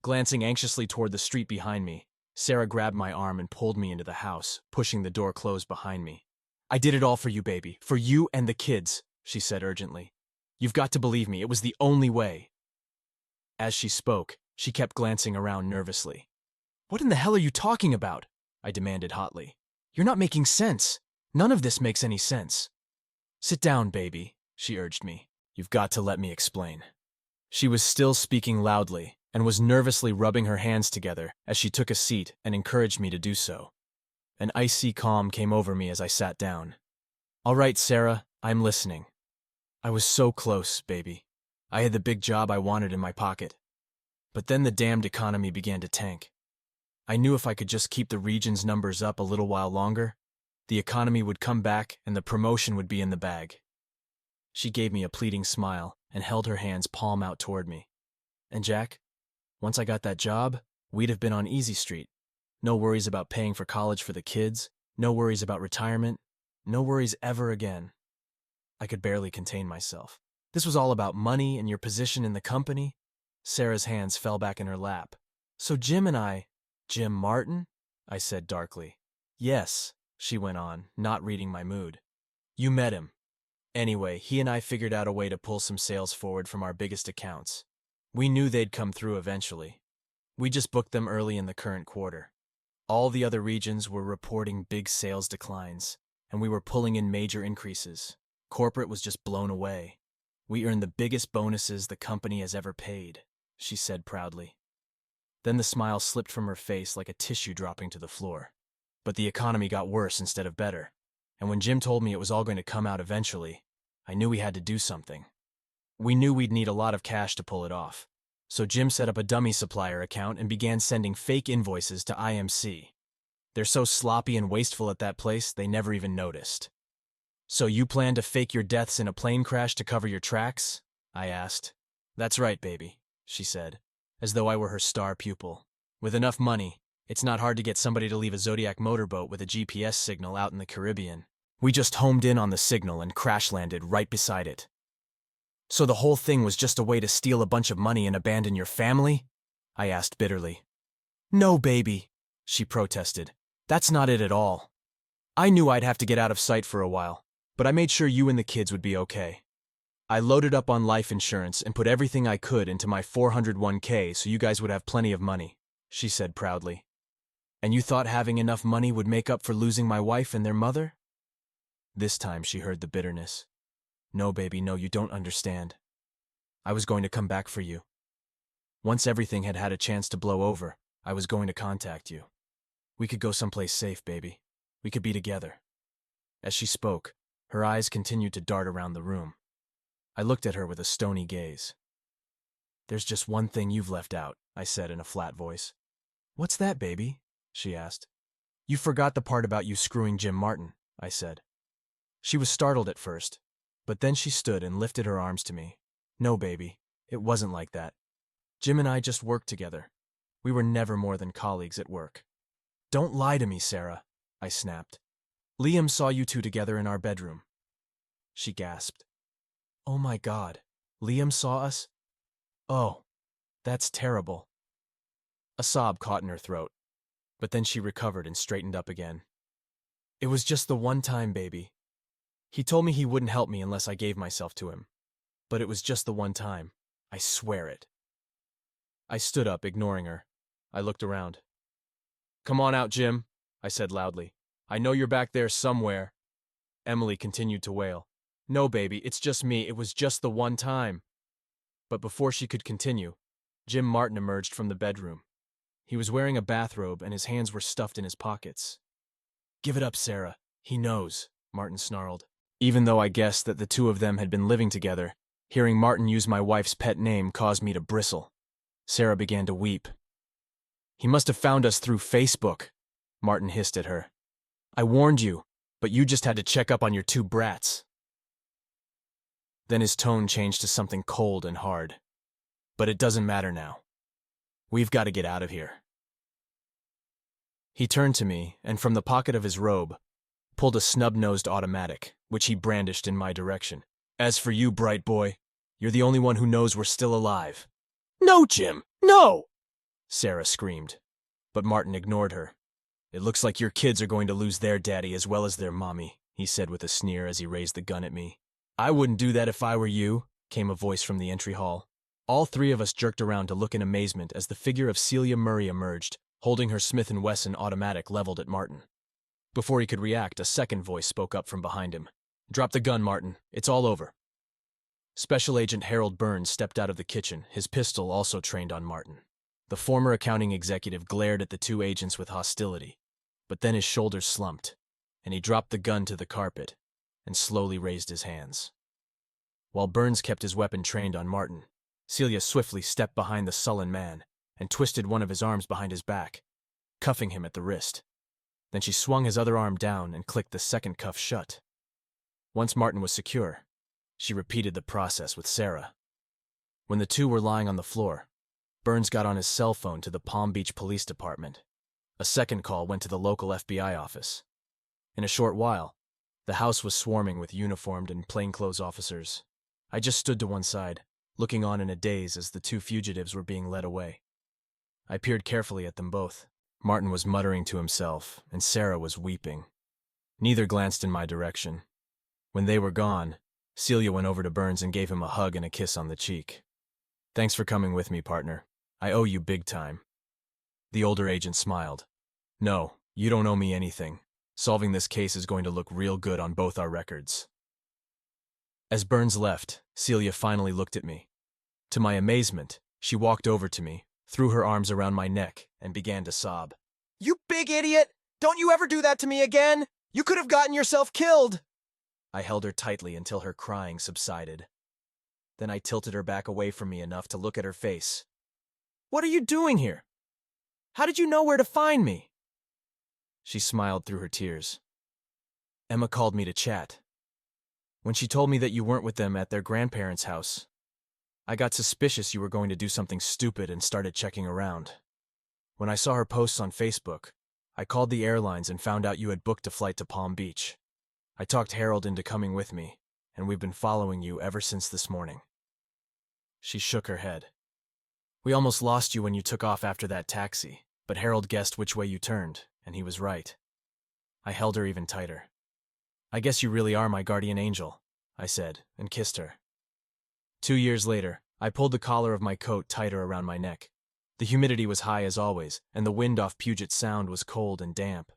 Glancing anxiously toward the street behind me, Sarah grabbed my arm and pulled me into the house, pushing the door closed behind me. "I did it all for you, baby, for you and the kids," she said urgently. "You've got to believe me, it was the only way." As she spoke, she kept glancing around nervously. "What in the hell are you talking about?" I demanded hotly. "You're not making sense. None of this makes any sense." "Sit down, baby," she urged me. "You've got to let me explain." She was still speaking loudly and was nervously rubbing her hands together as she took a seat and encouraged me to do so. An icy calm came over me as I sat down. "All right, Sarah, I'm listening. I was so close, baby. I had the big job I wanted in my pocket. But then the damned economy began to tank. I knew if I could just keep the region's numbers up a little while longer, the economy would come back and the promotion would be in the bag." She gave me a pleading smile and held her hands palm out toward me. "And Jack, once I got that job, we'd have been on Easy Street. No worries about paying for college for the kids, no worries about retirement, no worries ever again." I could barely contain myself. "This was all about money and your position in the company. Sarah's hands fell back in her lap. So Jim and I… Jim Martin? I said darkly. Yes, she went on, not reading my mood. You met him. Anyway, he and I figured out a way to pull some sales forward from our biggest accounts. We knew they'd come through eventually. We just booked them early in the current quarter. All the other regions were reporting big sales declines, and we were pulling in major increases. Corporate was just blown away. We earned the biggest bonuses the company has ever paid, she said proudly. Then the smile slipped from her face like a tissue dropping to the floor. But the economy got worse instead of better, and when Jim told me it was all going to come out eventually, I knew we had to do something. We knew we'd need a lot of cash to pull it off. So Jim set up a dummy supplier account and began sending fake invoices to IMC. They're so sloppy and wasteful at that place, they never even noticed. So you plan to fake your deaths in a plane crash to cover your tracks? I asked. That's right, baby, she said, as though I were her star pupil. With enough money, it's not hard to get somebody to leave a Zodiac motorboat with a GPS signal out in the Caribbean. We just homed in on the signal and crash-landed right beside it. So the whole thing was just a way to steal a bunch of money and abandon your family? I asked bitterly. No, baby, she protested. That's not it at all. I knew I'd have to get out of sight for a while, but I made sure you and the kids would be okay. I loaded up on life insurance and put everything I could into my 401k so you guys would have plenty of money, she said proudly. And you thought having enough money would make up for losing my wife and their mother? This time she heard the bitterness. No, baby, no, you don't understand. I was going to come back for you. Once everything had had a chance to blow over, I was going to contact you. We could go someplace safe, baby. We could be together. As she spoke, her eyes continued to dart around the room. I looked at her with a stony gaze. There's just one thing you've left out, I said in a flat voice. What's that, baby? She asked. You forgot the part about you screwing Jim Martin, I said. She was startled at first, but then she stood and lifted her arms to me. No, baby, it wasn't like that. Jim and I just worked together. We were never more than colleagues at work. Don't lie to me, Sarah, I snapped. Liam saw you two together in our bedroom. She gasped. Oh my God, Liam saw us? Oh, that's terrible. A sob caught in her throat, but then she recovered and straightened up again. It was just the one time, baby. He told me he wouldn't help me unless I gave myself to him. But it was just the one time. I swear it. I stood up, ignoring her. I looked around. Come on out, Jim, I said loudly. I know you're back there somewhere. Emily continued to wail. No, baby, it's just me. It was just the one time. But before she could continue, Jim Martin emerged from the bedroom. He was wearing a bathrobe and his hands were stuffed in his pockets. Give it up, Sarah. He knows, Martin snarled. Even though I guessed that the two of them had been living together, hearing Martin use my wife's pet name caused me to bristle. Sarah began to weep. He must have found us through Facebook, Martin hissed at her. I warned you, but you just had to check up on your two brats. Then his tone changed to something cold and hard. But it doesn't matter now. We've got to get out of here. He turned to me, and from the pocket of his robe, pulled a snub-nosed automatic, which he brandished in my direction. As for you, bright boy, you're the only one who knows we're still alive. No, Jim, no! Sarah screamed. But Martin ignored her. It looks like your kids are going to lose their daddy as well as their mommy, he said with a sneer as he raised the gun at me. I wouldn't do that if I were you, came a voice from the entry hall. All three of us jerked around to look in amazement as the figure of Celia Murray emerged, holding her Smith & Wesson automatic leveled at Martin. Before he could react, a second voice spoke up from behind him. Drop the gun, Martin. It's all over. Special Agent Harold Burns stepped out of the kitchen, his pistol also trained on Martin. The former accounting executive glared at the two agents with hostility, but then his shoulders slumped, and he dropped the gun to the carpet and slowly raised his hands. While Burns kept his weapon trained on Martin, Celia swiftly stepped behind the sullen man and twisted one of his arms behind his back, cuffing him at the wrist. Then she swung his other arm down and clicked the second cuff shut. Once Martin was secure, she repeated the process with Sarah. When the two were lying on the floor, Burns got on his cell phone to the Palm Beach Police Department. A second call went to the local FBI office. In a short while, the house was swarming with uniformed and plainclothes officers. I just stood to one side, looking on in a daze as the two fugitives were being led away. I peered carefully at them both. Martin was muttering to himself, and Sarah was weeping. Neither glanced in my direction. When they were gone, Celia went over to Burns and gave him a hug and a kiss on the cheek. "Thanks for coming with me, partner. I owe you big time." The older agent smiled. "No, you don't owe me anything. Solving this case is going to look real good on both our records." As Burns left, Celia finally looked at me. To my amazement, she walked over to me, threw her arms around my neck, and began to sob. "You big idiot! Don't you ever do that to me again! You could have gotten yourself killed!" I held her tightly until her crying subsided. Then I tilted her back away from me enough to look at her face. "What are you doing here? How did you know where to find me?" She smiled through her tears. "Emma called me to chat. When she told me that you weren't with them at their grandparents' house, I got suspicious you were going to do something stupid and started checking around. When I saw her posts on Facebook, I called the airlines and found out you had booked a flight to Palm Beach. I talked Harold into coming with me, and we've been following you ever since this morning." She shook her head. "We almost lost you when you took off after that taxi, but Harold guessed which way you turned, and he was right." I held her even tighter. "I guess you really are my guardian angel," I said, and kissed her. 2 years later, I pulled the collar of my coat tighter around my neck. The humidity was high as always, and the wind off Puget Sound was cold and damp.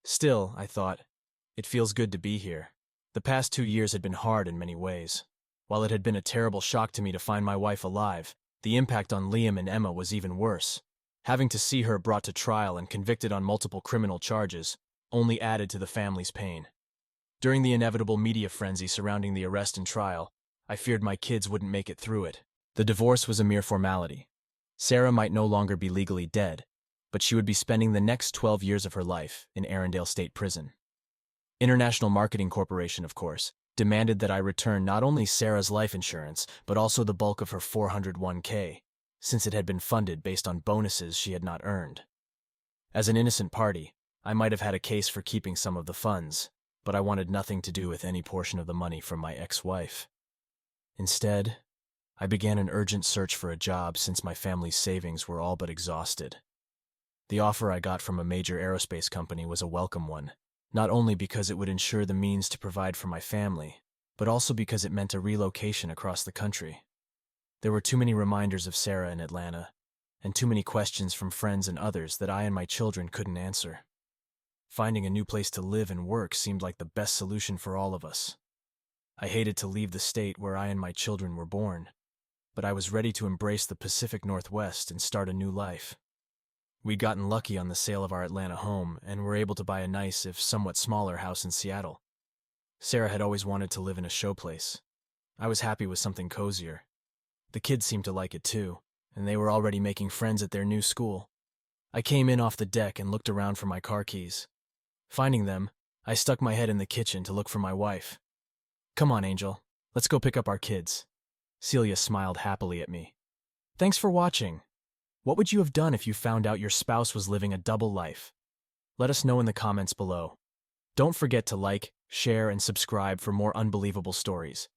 Still, I thought, it feels good to be here. The past 2 years had been hard in many ways. While it had been a terrible shock to me to find my wife alive, the impact on Liam and Emma was even worse. Having to see her brought to trial and convicted on multiple criminal charges only added to the family's pain. During the inevitable media frenzy surrounding the arrest and trial, I feared my kids wouldn't make it through it. The divorce was a mere formality. Sarah might no longer be legally dead, but she would be spending the next 12 years of her life in Arendelle State Prison. International Marketing Corporation, of course, demanded that I return not only Sarah's life insurance, but also the bulk of her 401k, since it had been funded based on bonuses she had not earned. As an innocent party, I might have had a case for keeping some of the funds, but I wanted nothing to do with any portion of the money from my ex-wife. Instead, I began an urgent search for a job since my family's savings were all but exhausted. The offer I got from a major aerospace company was a welcome one, not only because it would ensure the means to provide for my family, but also because it meant a relocation across the country. There were too many reminders of Sarah in Atlanta, and too many questions from friends and others that I and my children couldn't answer. Finding a new place to live and work seemed like the best solution for all of us. I hated to leave the state where I and my children were born, but I was ready to embrace the Pacific Northwest and start a new life. We'd gotten lucky on the sale of our Atlanta home and were able to buy a nice, if somewhat smaller, house in Seattle. Sarah had always wanted to live in a showplace. I was happy with something cozier. The kids seemed to like it too, and they were already making friends at their new school. I came in off the deck and looked around for my car keys. Finding them, I stuck my head in the kitchen to look for my wife. "Come on, Angel. Let's go pick up our kids." Celia smiled happily at me. "Thanks for watching. What would you have done if you found out your spouse was living a double life? Let us know in the comments below. Don't forget to like, share, and subscribe for more unbelievable stories.